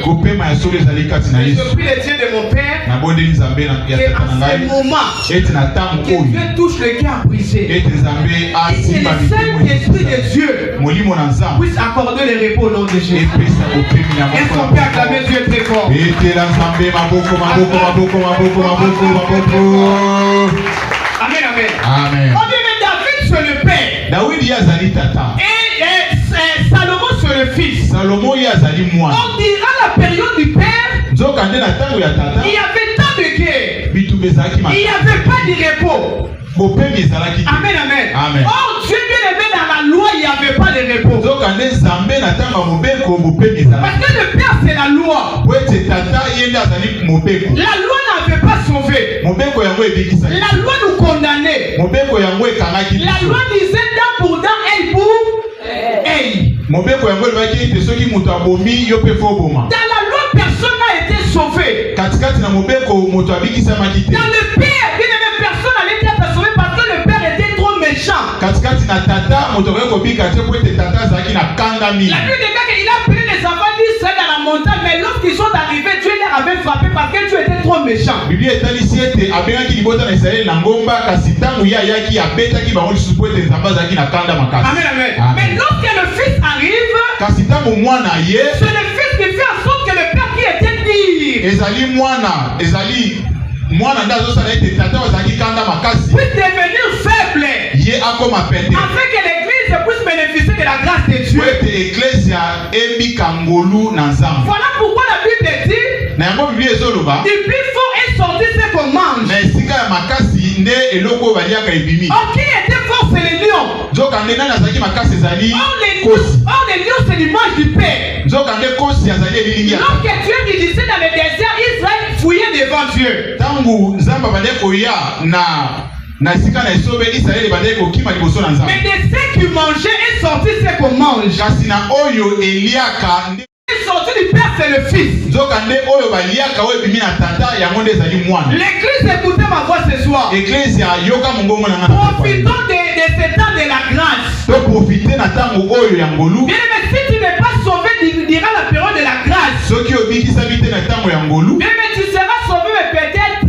kopema ya solo ezali kati na Je yesu. prie le Dieu de mon Père, nabondeli nzambe ya et tata na en ce ngai moment, ete na ntango que oyo Dieu touche le cœur brisé. ete nzambe Et que asimba le Saint-Esprit de Dieu molimo na nzambe puisse accorder le repos au nom de Jésus. epesa kopemi na Est-ce qu'on peut acclamer Dieu très fort? etela nzambe maboko maboko maboko maboko maboko maboko. Amen, amen. Amen. On dit mais David sur le père dawidi ye azali tata, et Salomon sur le fils. salomo ye azali mwana. On dira la période du père, nzokande na ntango ya tata il y avait tant de guerre. bitumba ezalaki Il n'y avait pas de repos. bopemi ezalaki te. Amen, amen. Amen. Oh, Dieu bien aimé, dans la loi, il n'y avait pas de repos. nzokande nzambe na ntango ya mobeko bopemi ezalaki. Parce que le père, c'est la loi. po ete tata ye nde azali mobeko. La loi n'avait pas sauvé. mobeko yango ebikisaki. La loi nous condamnait. mobeko yango ekangaki La biso. loi disait dent pour dent, œil pour œil. mobeko yango elobaki ete soki moto abomi yo mpe fo oboma. Dans la loi, personne n'a été sauvé. katikati na mobeko moto abikisamaki te. Dans le père, bien aimé, personne n'allait être sauvé parce que le père était trop méchant. katikati na tata moto akoki kobika te po ete tata azalaki na kanga mingi. La Bible déclare qu'il a pris les enfants d'Israël dans la montagne, mais lorsqu'ils sont arrivés, Dieu les avait frappés parce que Dieu était trop méchant. biblia etalisi ete abengaki libota na israeli na ngomba kasi ntango ye ayaki abetaki bango lisusu po ete nzambe azalaki na kanda makasi. Amen, amen. Amen. Mais lorsque le fils arrive, kasi ntango mwana ye c'est le fils qui fait en sorte que le père qui était pire ezali mwana nde azosala ete tata azalaki kanda makasi puisse devenir faible, ye akoma pete afin que l'église puisse bénéficier de la grâce de po Dieu. ete eklesia ebika ngolu na nzambe. Voilà pourquoi la Bible dit, na yango biblia ezoloba du plus fort est sorti ce qu'on mange. na esika ya makasi nde eloko oyo baliaka ebimi. Or, qui était fort, c'est les lions. nzokande nani azalaki makasi ezali Or, kosi. les lions, c'est l'image du père. nzokande kosi azali elilingi ya Lorsque Dieu régissait dans le désert, Israël fouillait devant Dieu. ntango nzambe abandaki koya na esika na esobe israeli ebandaki kokima liboso na nzambe. Mais de ce qui mangeait est sorti ce qu'on mange. kasi na oyo eliaka nde Est sorti du père, c'est le fils. nzokande oyo baliaka oyo ebimi na tata yango nde ezali mwana. L'église, écoutez ma voix ce soir. eklezia yoka mongongo na nga na Profitons de ce temps de la grâce. toprofite na ntango oyo ya ngolu. Bien aimé, si tu n'es pas sauvé durant la période de la grâce, soki obikisami te na ntango ya ngolu bien aimé, tu seras sauvé mais peut-être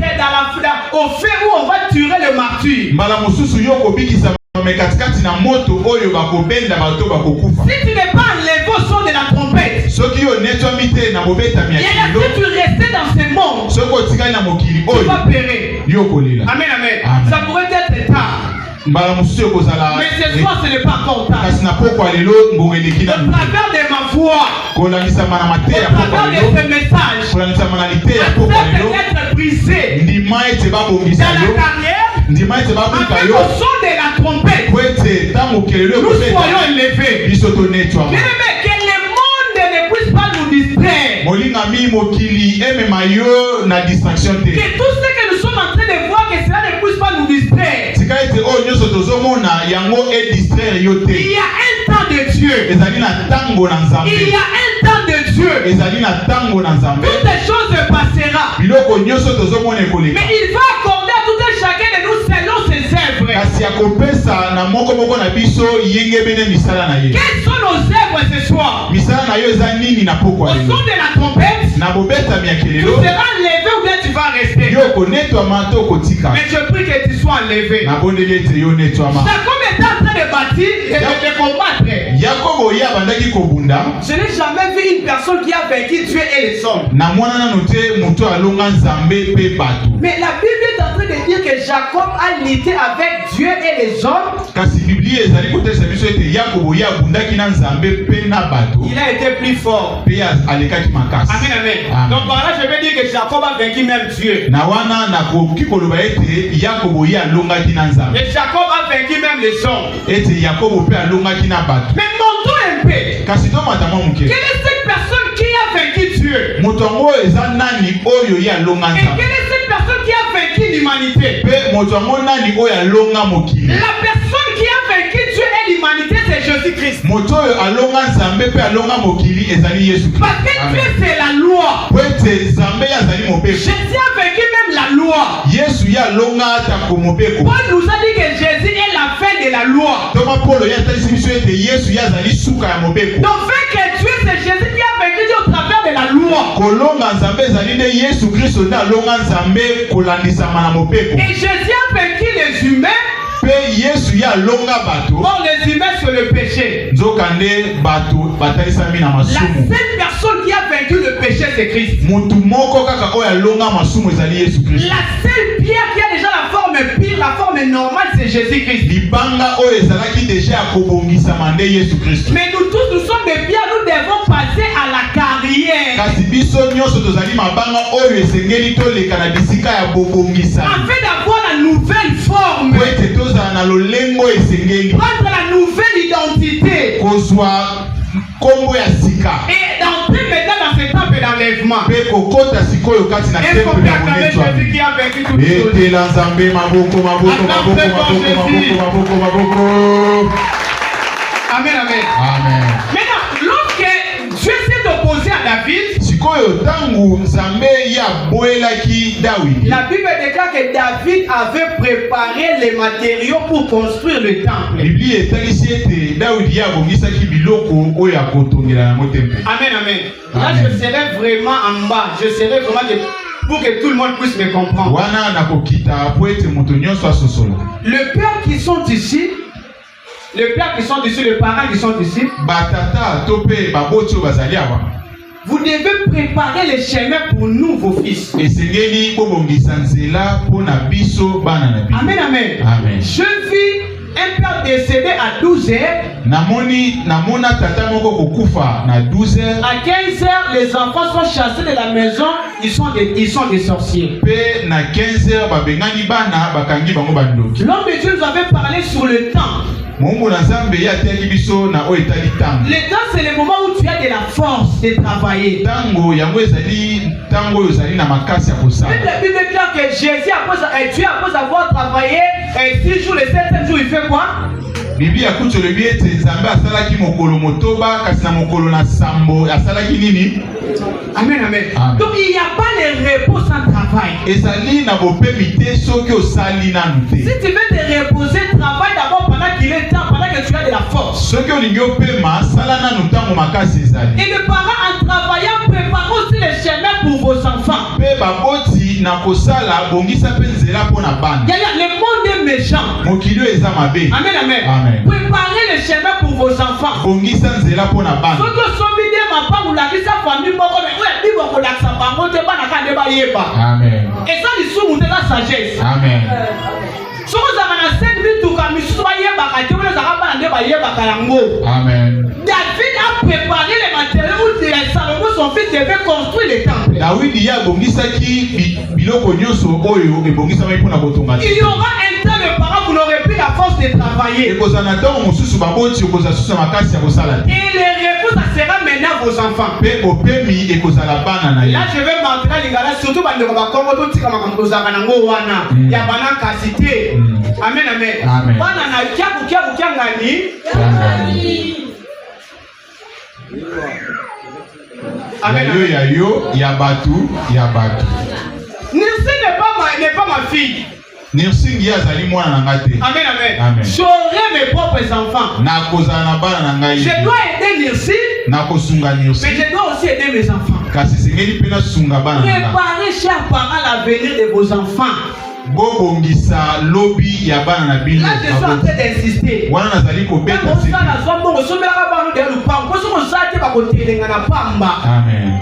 au fait où on va tuer le martyr. mbala mosusu yo kobikisa me katikati na moto oyo bakobenda bato bakokufa. Si tu n'es pas enlevé au son de la trompette, soki yo netwami te na bobetami ya et kilo, si tu restais dans ce monde, soki otikali na mokili tu oyo vas périr. yo kolela. Amen, amen. Amen. Ça pourrait être tard, mbala mosusu ekozala mais ce soir ce n'est pas encore tard. kasi na pokwa lelo mbongo eleki Au na travers de ma voix, kolamisama na au mateya ya pokwa travers de lelo ce message, kolamisama na liteya ya pokwa afin lelo d'être brisé ndima ete babongisa dans la yo carrière, ndima ete babuka avec yo au son de la trompette, po ete ntango kelelo nous ekobeta soyons élevés. biso tonetwama. Bien aimé, que le monde ne puisse pas nous distraire. molingami mokili emema yo na distraction te. Que tout ce que nous sommes en train de voir, que cela ne puisse pas nous distraire. tika ete oyo nyonso tozomona yango edistraire yo Il te. y a un temps de Dieu. ezali na ntango na Il nzambe. y a un temps de Dieu. ezali na ntango na nzambe. Toutes les choses passera. biloko nyonso tozomona ekoleka. Mais il va accorder à tout un chacun de nous selon ses œuvres. kasi akopesa na moko na biso yenge bene misala na ye. Quelles sont nos œuvres ce soir? misala na yo eza nini na Au pokwa son lelo. de la trompette, na bobetami ya tu kelelo seras enlevé ou bien tu vas rester. yo konetwama to kotika. Mais je prie que tu sois enlevé. nabondeli ete yo netwama. Jacob était en train de bâtir et de combattre. yakobo ye abandaki kobunda. Je n'ai jamais vu une personne qui a vaincu Dieu et les hommes. na mwana nano te moto alonga nzambe mpe bato. Mais la Bible est en train train de dire que Jacob a lutté avec Dieu et les hommes. Il a été plus fort. Amen, amen. Donc par là, je veux dire que Jacob a vaincu même Dieu. Et Jacob a vaincu même les hommes. Mais montons un peu. Quelle est cette personne qui a vaincu Dieu? Et quelle est cette personne qui a vaincu l'humanité? La personne qui a vaincu Dieu et l'humanité, c'est Jésus-Christ. Parce que Dieu, c'est la loi. Jésus a vaincu même la loi. Paul nous a dit que Jésus est la fin de la loi. Donc, vaincre Dieu, c'est Jésus qui a vaincu Dieu au travers de la loi. Et Jésus a vaincu les humains. Or les humains sur le péché. La seule personne qui a vaincu le péché, c'est Christ. La seule pierre qui a déjà la forme pire, la forme normale, c'est Jésus-Christ. Mais nous tous, nous sommes des pierres, nous devons passer à la carrière. Afin d'avoir la nouvelle forme. Prendre la nouvelle identité. Et d'entrer maintenant dans ce temps d'enlèvement. Il faut acclamer Jésus qui a vaincu toutes choses. Amen, amen. Amen. Maintenant, lorsque Dieu s'est opposé à David, la Bible déclare que David avait préparé les matériaux pour construire le temple. Amen, amen. Là, je serai vraiment en bas. Je serai vraiment pour que tout le monde puisse me comprendre. Le père qui sont ici, les pères qui sont ici, les parents qui sont ici, vous devez préparer les chemins pour nous, vos fils. Amen, amen. Amen. Je vis un père décédé à 12 heures. À 15 heures, les enfants sont chassés de la maison. Ils sont des sorciers. L'homme de Dieu nous avait parlé sur le temps. Le temps, c'est le moment où tu as de la force de travailler. Même la Bible déclare que Jésus, après avoir travaillé 6 jours, le 7e jour, il fait quoi? Amen, amen. Donc il n'y a pas de repos sans travail. Si tu veux te reposer, travaille d'abord pendant qu'il est temps, pendant que tu as de la force. Et le parent, en travaillant, prépare aussi les chemins pour vos enfants. Le monde est méchant. Amen, amen. Préparez les chemins pour vos enfants. Amen. Et ça, ils sont montés la sagesse. Amen. Amen. David a préparé les matériaux où Salomon, son fils, devait construire le temple. Il y aura un temps de parents, vous n'aurez plus la force de travailler. Et le repos, ça sera maintenant vos enfants. Là, je vais montrer à l'ingala, surtout quand on va comme tout il y a banana qualité. Amen, amen. Banana, amen. Nirsi n'est pas ma fille. Amen, amen. J'aurai mes propres enfants. Je dois aider Nirsi, mais je dois aussi aider mes enfants. Préparez, chers parents, l'avenir de vos enfants. Là, je suis en train d'insister. Amen.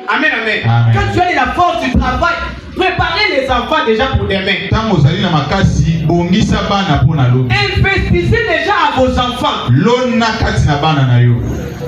Amen, amen. Quand tu as de la force du travail, Préparez les enfants déjà pour demain. Tango zali na makasi bongisa bana pona lobi. Investissez déjà à vos enfants. Lona kati na bana na yo.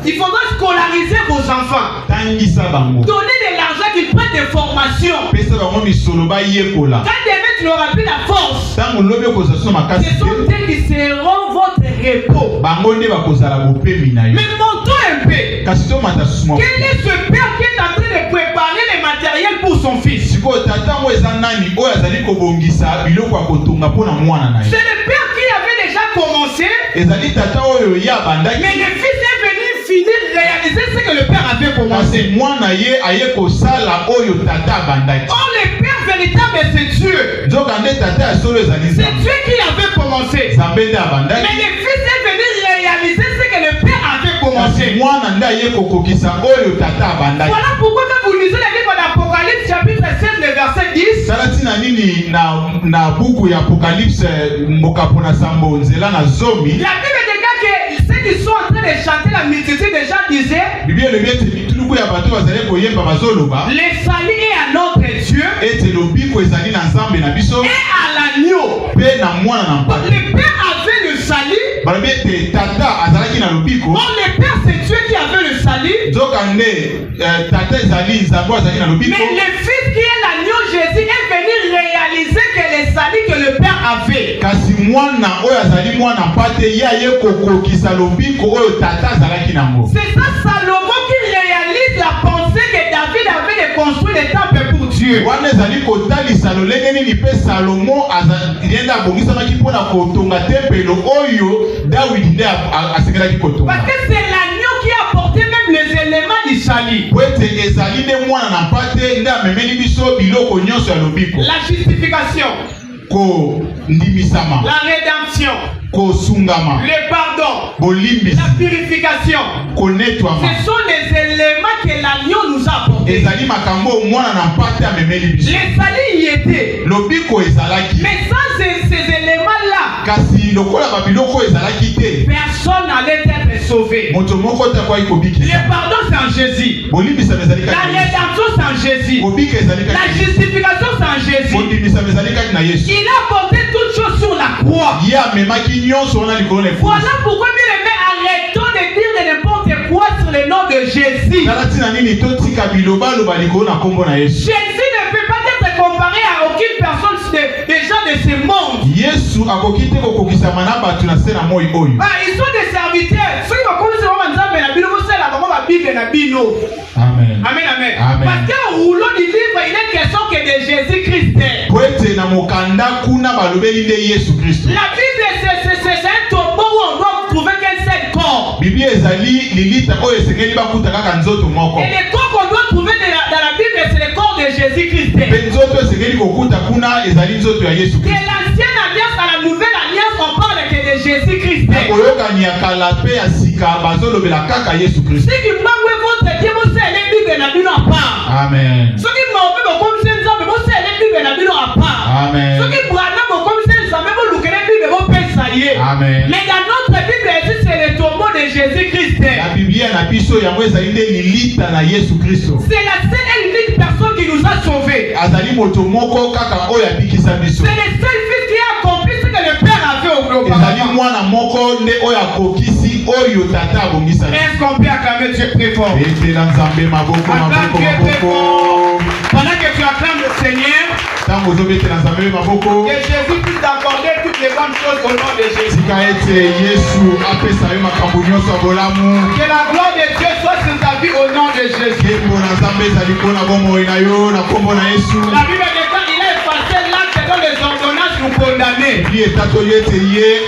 Il faudra scolariser vos enfants. Tangisa bango. Donnez de l'argent qu'ils prennent des formations. Pesa bango misolo ba yekola. Quand demain tu n'auras plus la force, Tango lobi ko zaso makasi. ce sont eux qui seront votre repos. Bango nde ba kozala bopemi na yo. Mais montons un peu. Kasi to mata suma. Quel est ce père qui est en train de préparer les matériels pour son fils? Siko tata mo eza nani oyo azali kobongisa biloko ya kotonga pona mwana na ye. C'est le père qui avait déjà commencé. Ezali tata oyo ya bandaki. Mais le fils est venu finir réaliser ce que le père avait commencé. Kasi mwana ye aye kosala oyo tata bandaki. Or le père véritable c'est Dieu. Nzoka nde tata ya solo ezali C'est Nzambe. Dieu qui avait commencé. Nzambe nde abandaki. Mais le fils est venu réaliser ce que le père avait commencé. Kasi mwana nde aye kokokisa oyo tata abandaki. Voilà pourquoi quand vous lisez le livre d'Apocalypse chapitre 16 le verset 10. Tala tina nini na buku ya Apocalypse mbokapo na sambo nzela na zomi. La Bible déclare que ceux qui sont en train de chanter, la multitude des gens disaient, Bible elobi ete mituluku ya bato bazali koyemba bazoloba le salut est à notre Dieu ete lobiko ezali na Nzambe na biso et à l'agneau. mpe na mwana na mpasi. Le père avait le salut. Balobi ete tata azalaki na lobiko. Or le père c'est Dieu qui avait le salut. Nzoka nde tata ezali Nzambe azalaki na lobiko. Mais le fils qui est l'agneau Jésus est venu réaliser que le salut que le père avait. Kasi mwana oyo azali mwana mpate ye aye kokokisa lobiko oyo tata azalaki nango. C'est ça Salomon qui réalise la pensée que David avait de construire le temple pour Dieu. Wana ezali kotalisa lolenge nini mpe Salomo yende abongisamaki mpona kotonga tempelo oyo Dawidi nde asengelaki kotonga. Parce que c'est l'agneau qui a apporté même les éléments du salut. Po ete ezali nde mwana na mpate nde amemeli biso biloko nyonso ya lobiko. La justification, kondimisama, la rédemption, kosungama, le pardon, bolimbisi, la purification. konetwama. Ce sont les éléments que l'agneau nous a apportés. Ezali makambo mwana na mpate amemeli biso. Le salut y était. Lobiko ezalaki. Mais sans ces éléments-là, Kasi lokola babiloko ezalaki te. personne n'allait être sauvé. Moto moko takwai kobikisa. Le pardon c'est en Jésus. Bolimbisa ezali La kati. rédemption c'est en Jésus. Kobika ezali La kati. justification c'est en Jésus. Bondimisa ezali kati na Yesu. Il a porté toutes choses sur la croix. Ye amemaki nyonso wana likolo na efusi. Voilà pourquoi bien aimé, arrêtons de dire de n'importe quoi sur le nom de Jésus. Tala tina nini totika biloba loba likolo na kombo na Yesu. Jésus ne peut pas être comparé à aucune personne des gens de ce monde. Yesu akoki te kokokisama na bato na se na moi oyo. Ils sont des serviteurs. Ceux qui vont commencer à Nzambe na bino, c'est la maman va Bible na bino. Amen. Amen, amen. Amen. Parce qu'au rouleau du livre, il est question que de Jésus-Christ. Po ete na mokanda kuna balobeli nde Yesu Kristo. La Bible, c'est un tombeau où on doit trouver qu'un seul corps. Bibi ezali lilita oyo esengeli bakuta kaka nzoto moko. Et le corps qu'on doit trouver dans la Bible, c'est le corps de Jésus-Christ. Pe nzoto esengeli kokuta kuna ezali nzoto ya Yesu De Kristo. l'ancienne alliance à la nouvelle alliance, on parle que de Jésus-Christ. Koyokani ya kala pe ya sika bazolobela kaka Yesu Kristo. Si vous m'avez votre Dieu, vous savez les Bibles na bino à part. Amen. Ce qui m'a fait comme c'est Nzambe, vous savez les Bibles na bino à part. Amen. Ce qui m'a fait comme c'est Nzambe, vous lookez les Bibles, vous pensez. Amen. Mais dans notre Bible, c'est le tombeau de Jésus-Christ. Na Biblia na biso yango ezali nde lilita na Yesu Kristo. C'est la seule et unique personne qui nous a sauvés. Azali moto moko kaka oyo abikisa biso. C'est le seul fils qui a accompli ce que le Père avait au Ezali auparavant. mwana moko nde oyo akokisi oyo tata abongisa biso. Est-ce qu'on peut acclamer Dieu très fort? Etela Nzambe maboko maboko maboko. Pendant que tu acclames le Seigneur, Tango ozobetela Nzambe maboko. que Jésus puisse t'accorder toutes les bonnes choses au nom de Jésus. Tika ete Yesu apesa yo makambo nyonso ya bolamu. Que la gloire de Dieu soit sur ta vie au nom de Jésus. Nkembo na Nzambe ezali mpona bomoi na yo na kombo na Yesu. La Bible déclare il a effacé l'acte dont les ordonnances nous condamnaient. Bi etato yo ete ye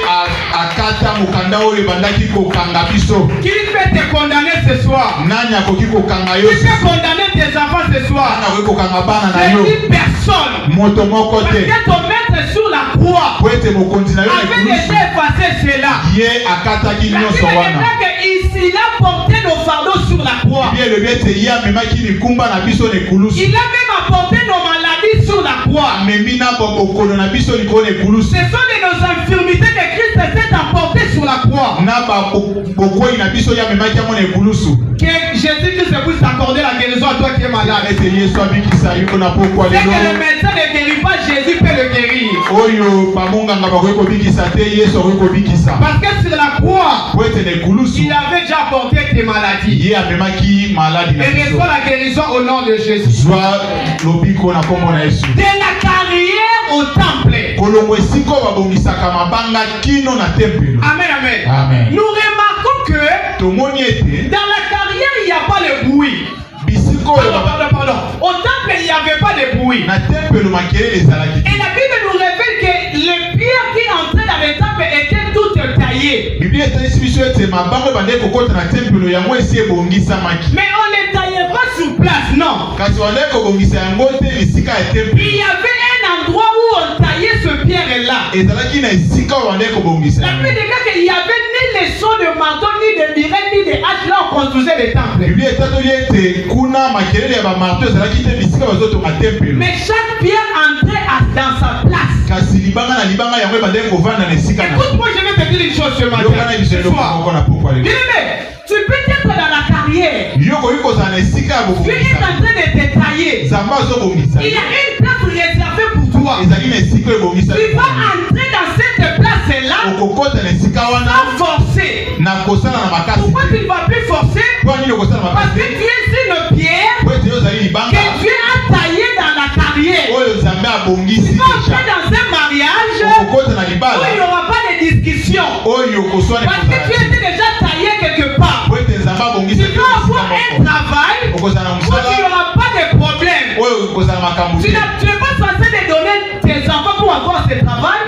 akata mokanda oyo ebandaki kokanga biso. Qui peut te condamner ce soir? Nani akoki kokanga yo? Qui peut condamner tes enfants ce soir? Nani akoki kokanga bana na yo? Je dis personne. Moto moko Parce te. que ton maître sur la croix Po ete mokonzi na yo na avait déjà ekulusu. effacé cela. Ye akataki La Bible nyonso wana. déclare qu'il a porté nos fardeaux sur la croix. Bi elobi ete ye amemaki likumba na biso na ekulusu. Il a même apporté nos maladies sur la croix. Amemi na bokono na biso likolo na ekulusu. Ce sont de nos infirmités que Christ s'est s'est emporté sur la croix. Que Jésus-Christ puisse t'accorder la guérison à toi qui es malade. C'est que le médecin ne guérit pas, Jésus peut le guérir. Parce que sur la croix, il avait déjà porté tes maladies. Et reçoit la guérison au nom de Jésus. De la carrière au temple. Amen, amen. Nous remarquons que dans la carrière, il n'y a pas de bruit. Pardon. Au temple, il n'y avait pas de bruit. Et la Bible nous révèle que les pierres qui entraient dans le temple étaient toutes taillées. Mais on ne les taillait pas sur place, non. Il y avait un endroit où on taillait ce pierre-là. La Bible déclare qu'il n'y avait ni les sons de marteau, ni de miret, ni de hache là on construisait les temples. Mais chaque pierre entrait dans sa place. Écoute-moi, je vais te dire une chose ce matin. Tu peux être dans la carrière. Tu es en train de te tailler. Il y a une place réservée pour toi. Tu vas entrer dans cette place-là sans forcer. Pourquoi tu ne vas plus forcer? Parce que tu es une pierre que Dieu a taillée dans la carrière. Tu vas entrer dans un mariage où il n'y aura pas de discussion. Parce que tu étais déjà taillé quelque part. Tu vas avoir un travail où il n'y aura pas de problème. Tu n'es pas censé te donner tes enfants pour avoir ce travail.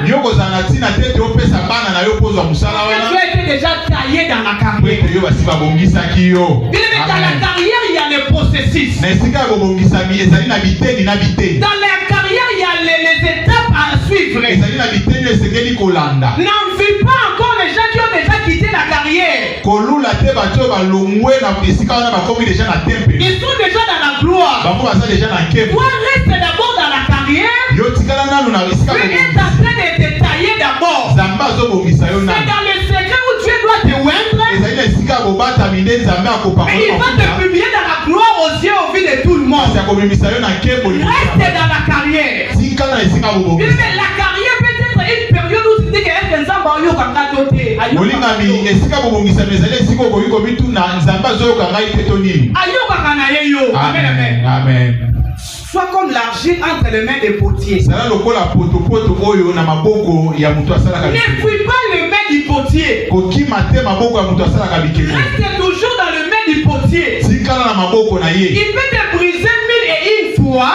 Tu as été déjà taillé dans la carrière. Dans la carrière, il y a les processus. Dans la carrière, il y a les étapes à suivre. N'envie pas encore les gens qui ont déjà quitté la carrière. Ils sont déjà dans la gloire. Toi, reste d'abord dans la carrière. Tu es en train de te tailler d'abord. C'est dans le secret où Dieu doit te oindre. Mais il va te publier dans la gloire aux yeux au vu de tout le monde. Reste dans la carrière. Mais la carrière peut être une période où tu dis que Amen. Sois comme l'argile entre les mains des potiers. Ne fuis pas les mains du potier. Reste toujours dans les mains du potier. Il peut te briser 1001 fois.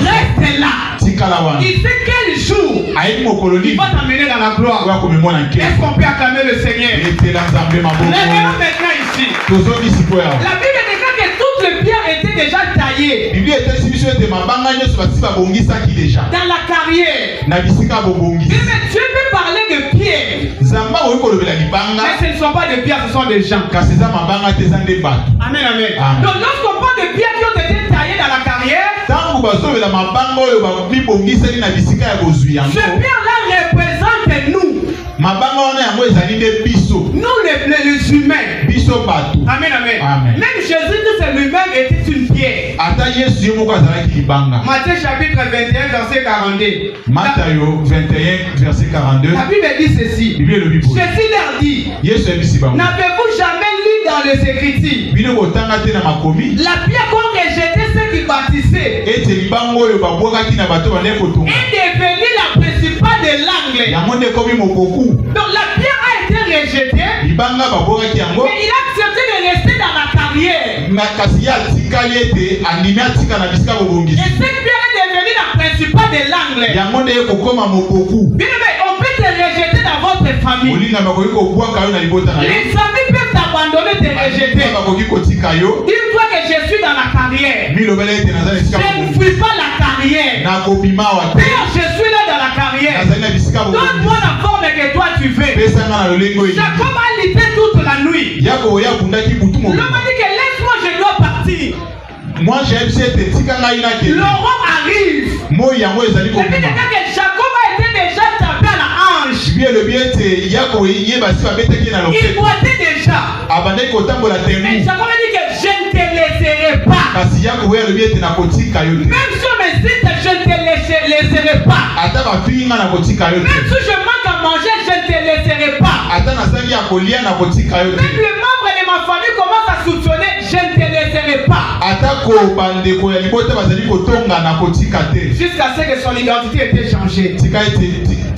Reste là. Il sait quel jour il va t'amener dans la gloire. Est-ce qu'on peut acclamer le Seigneur? Regardons maintenant ici. La Bible déclare que toutes les pierres étaient déjà taillées. Dans la carrière. Mais Dieu peut parler de pierres. Mais ce ne sont pas des pierres, ce sont des gens. Amen, amen. Donc lorsqu'on parle de pierres qui ont été taillées dans la carrière, ce pierre-là représente nous. Nous les humains. Amen, amen. Même Jésus-Christ lui-même était une pierre. Matthieu chapitre 21 verset 42. Matthieu 21 verset 42. La Bible dit ceci. Jésus leur dit, n'avez-vous jamais lu dans les Écritures la pierre qu'on rejetait ceux qui bâtissaient est devenue la principale de l'angle. Donc la pierre a été rejetée, mais il a accepté de rester dans la carrière. Et cette pierre est devenue la principale de l'angle. Bien, on peut te rejeter dans votre famille. Les amis peuvent t'abandonner, te rejeter. Dis-toi que je suis dans la carrière. Je ne fuis pas la carrière. D'ailleurs, je suis là dans la carrière. Donne-moi la forme que toi tu veux. Jacob a lutté toute la nuit. L'homme a dit que laisse-moi, je dois partir. L'aurore arrive. Le but est que Jacob a été déjà tapé à la hanche. bien le bien te yako yeba si babete ki na Il loketo boitait déjà. abandai kotambola Mais temu Jacob a dit que je ne te laisserai pas. kasi yako weya le bien te na kotika yo te Même si on me cite, je ne te laisserai pas. ata bafingi nga na kotika yo Même te si je manque à manger, je ne te laisserai pas. ata nasangi ya kolia na kotika yo Même te le membre de ma famille commence à soupçonner, je ne te laisserai pas. atako bandeko ya libota bazali kotonga na kotika te Jusqu'à ce que son identité était changée. tika ete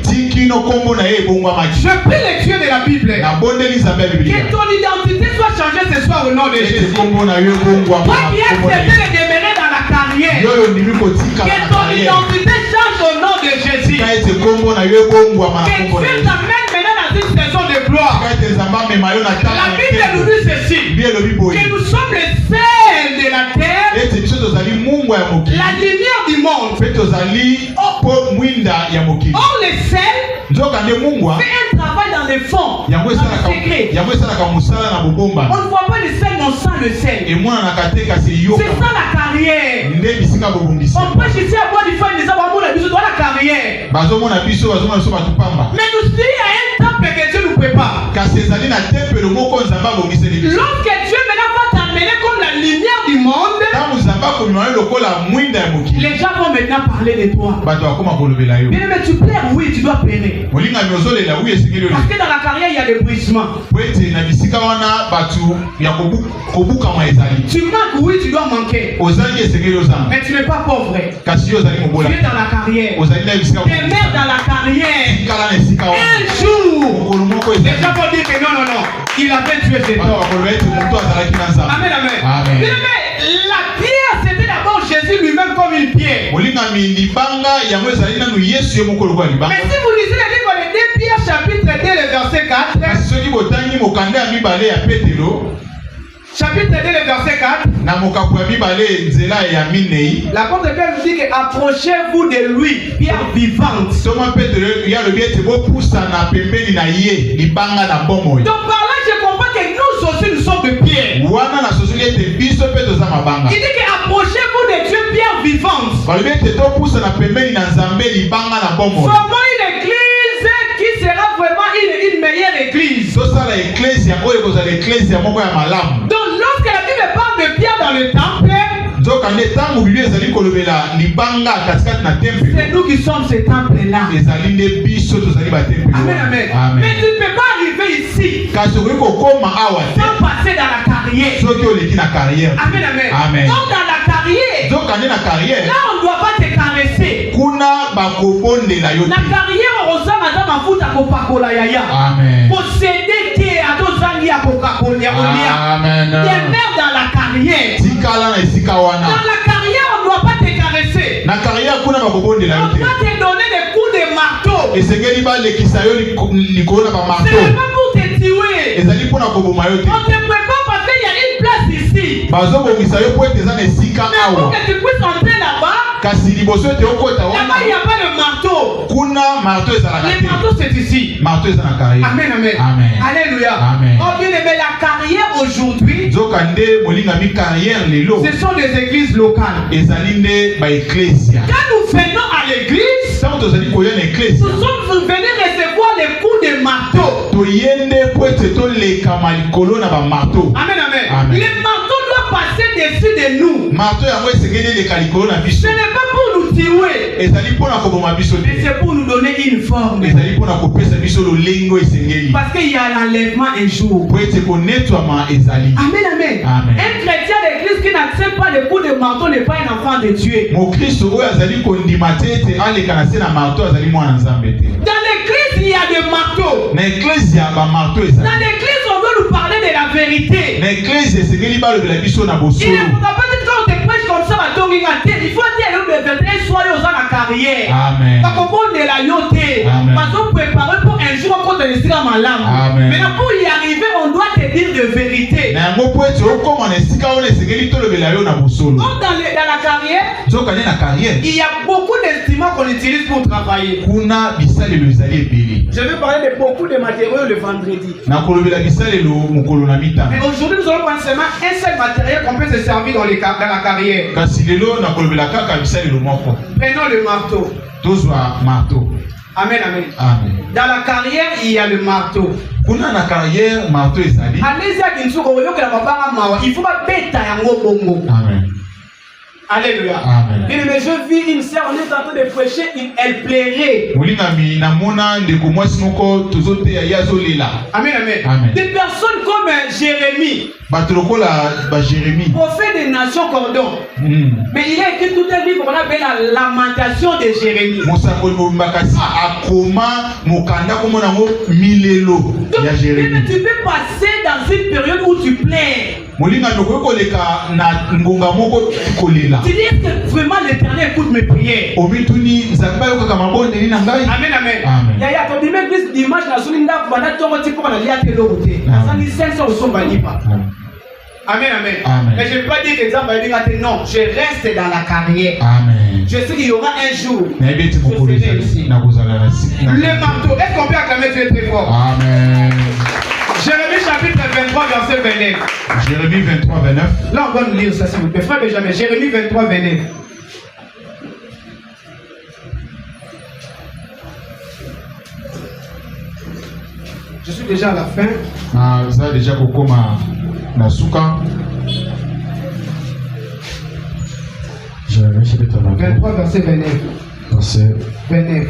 tikino kombo na ye ebongwamaki Je prie les dieux de la Bible nabondeli nzambe ya biblia que ton identité soit changée ce soir au nom de ete Jésus. kombo na yo ebongwama Toi qui na kombo na acceptes ye de demeurer dans la carrière, yo oyo ndimi kotika que na ton carrière identité change au nom de Jésus. tika ete kombo na yo ebongwama na Que kombo na Dieu ye t'amène maintenant dans une saison de gloire. tika ete nzambe amema yo na La Bible nous dit ceci, bi elobi boye que nous sommes le sel de la terre, ete biso tozali mungwa ya mokili la lumière du monde. mpe tozali po mwinda ya mokili Or le sel nzoka nde mungwa fait un travail dans les fonds, dans yango le secret. esalaka mosala na On bobomba ne voit pas le sel, mais on sent le sel. emonanaka te kasi C'est yoka ça la carrière. nde bisika bobongisi On prêche ici à bois du feu, nous avons amour, nous dans la carrière. bazomona biso bato pamba Mais nous sommes à un temple que Dieu nous prépare. kasi ezali na tempelo moko nzambe abongiseli biso Lorsque Dieu maintenant va t'amener comme la lumière du monde, ntango nzambe akomema yo lokola mwinda ya mokili les gens vont maintenant parler de toi. bato bakoma kolobela yo Bien, mais tu plais, oui, tu dois périr. molingami ozolela wi esengeli Parce que dans la carrière, il y a des bruissements. po ete na bisika wana bato ya kobukama ezali Tu manques, oui, tu dois manquer. ozangi esengeli ozanga Mais tu n'es pas pauvre. kasi yo ozali Tu mobola es dans la carrière. ozali na bisika Demeure dans la carrière. kala na esika wana Un jour, mokolo moko les ezali gens vont dire que non, non, non, il avait tué ses bato torts. bakoloba ete moto azalaki na nzambe Amen, amen. Amen. Bien, mais la pierre, c'était d'abord Jésus lui-même comme une pierre. molingami libanga yango ezali nanu yesu ye moko lokola libanga Mais si vous lisez le livre de 2 Pierre chapitre 2, le verset 4, kasi soki botangi mokanda ya mibale ya petelo chapitre 2, le verset 4, na mokapo ya mibale nzela ya minei l'apôtre Pierre nous dit que approchez-vous de lui, pierre vivante. soma petelo ya lobi ete bopusana pembeni na ye libanga na bomoi Donc par là, je comprends que nous aussi, nous sommes de pierre. wana nasosoli ete biso mpe toza mabanga Il dit que approchez-vous de Dieu, pierre vivante. balobi ete topusana pembeni na nzambe libanga na bomoi Formons une église qui sera vraiment une meilleure église. tosala eklesia oyo ekozala eklesia moko ya malamu Donc lorsque la Bible parle de pierre dans le temple, nzoka nde ntango biblia ezali kolobela libanga katikati na tempelo c'est nous qui sommes ce temple-là. ezali nde biso tozali batempelo Amen, amen. Mais tu ne peux pas arriver ici kasi okoki kokóma awa te sans passer dans la carrière. soki oleki na carrière Amen, amen. Amen. Donc dans la carrière, nzoka nde na carrière là on ne doit pas te caresser. kuna bakobondela yo La te carrière, on sent madame mafuta kopakola yaya. amen Posséder te atozangi ya kokakolia olia. amen Demeure dans la carrière. tikala na esika Dans wana la carrière, on ne doit pas te caresser. na carrière kuna bakobondela yo On te doit te donner des coups de marteau. esengeli balekisa yo likolo na Ce bamarto n'est pas pour te tuer. ezali mpona koboma yo te On te prépare parce qu'il y a une place ici. bazobongisa yo po ete eza na esika Mais pour awa que tu puisses entrer là-bas, kasi liboso ete okota là-bas, il n'y wana a pas de marteau. kuna marto ezalaka Le te marteau, c'est ici. marto eza na carrière Amen, amen. Amen. Alléluia. Amen. Oh bien aimé, la carrière aujourd'hui, nzoka nde molingami carrière lelo ce sont des églises locales. ezali nde baeklesia Quand nous venons à l'église, ntango tozali koya na eklesia nous sommes venus recevoir les coups de marteau. toye nde po ete tolekama likolo na bamarto Amen, amen. Amen. Les marteaux doivent passer dessus de nous. marto yango esengeli eleka likolo na Ce biso n'est pas pour nous tuer, ezali mpona koboma biso mais te c'est pour nous donner une forme. ezali mpona kopesa biso lolengo esengeli Parce qu'il y a l'enlèvement un jour. po ete konetwama ezali Amen, amen. Amen. Un chrétien d'église qui n'accepte pas les coups de marteau n'est pas un enfant de Dieu. mokristo oyo azali kondima te ete aleka na se na marto azali mwana nzambe te Dans l'église, il y a des marteaux. na eklesia bamarto Dans ezali l'église, on veut nous parler de la vérité. na eklesia esengeli balobela biso na Il bosolo ne faudra pas dire quand on te prêche comme ça, il faut dire que la vérité soit dans la carrière. amen Parce qu'on est la yoté. Amen. Parce qu'on prépare pour un jour quand on est dans ma langue. Amen. Maintenant, pour y arriver, on doit te dire de vérité. na yango po ete okóma na esika wana esengeli tolobela yo na bosolo Donc, dans la carrière, nzoka nde na carrière il y a beaucoup d'instruments qu'on utilise pour travailler. kuna bisalelo ezali ebele Je vais parler de beaucoup de matériaux le vendredi. nakolobela bisalelo mokolo na mitano Mais aujourd'hui, nous allons prendre seulement un seul matériel qu'on peut se servir dans la carrière. kasi lelo nakolobela kaka bisalelo moko Prenons le marteau. tozwa marto Amen, amen. Amen. Dans la carrière, il y a le marteau. Kuna na carrière marteau ezali. Allez-y à Kinsuko, il faut pas bêta yango bongo. Amen. Alléluia. Amen. Bien, mais je vis une sœur, on est en train de prêcher, elle plairait. Molingami na mona ndeko mwasi moko tozote ya zolela. Amen, amen. Amen. Des personnes comme Jérémie. Bato lokola ba Jérémie. Prophète des nations cordon. Mais il a écrit tout un livre qu'on appelle la lamentation de Jérémie. Mosakoli makasi akoma mokanda komona ngo milelo ya Jérémie. Tu peux passer dans une période où tu plais. Molinga ndoko koleka na ngonga moko kolela. Tu dis que vraiment l'Éternel écoute mes prières. Obituni nzamba yo kaka mabonde ni na ngai. Amen, amen. Amen. Ya to bime plus dimanche na solinda kubana tongo tipo na lia te lokote. Na sani senso usomba lipa. Amen, amen. Amen. Mais je ne peux pas dire que Zamba dit non, je reste dans la carrière. Amen. Je sais qu'il y aura un jour. Le marteau, est-ce qu'on peut acclamer Dieu très fort? Amen. Jérémie chapitre 23, verset 29. Jérémie 23, 29. Là, on va nous lire ça, s'il vous plaît. Frère Benjamin, Jérémie 23, 29. Je suis déjà à la fin. Vous avez déjà kokoma Nasuka. Jérémie chapitre 23, verset 29. Verset 29.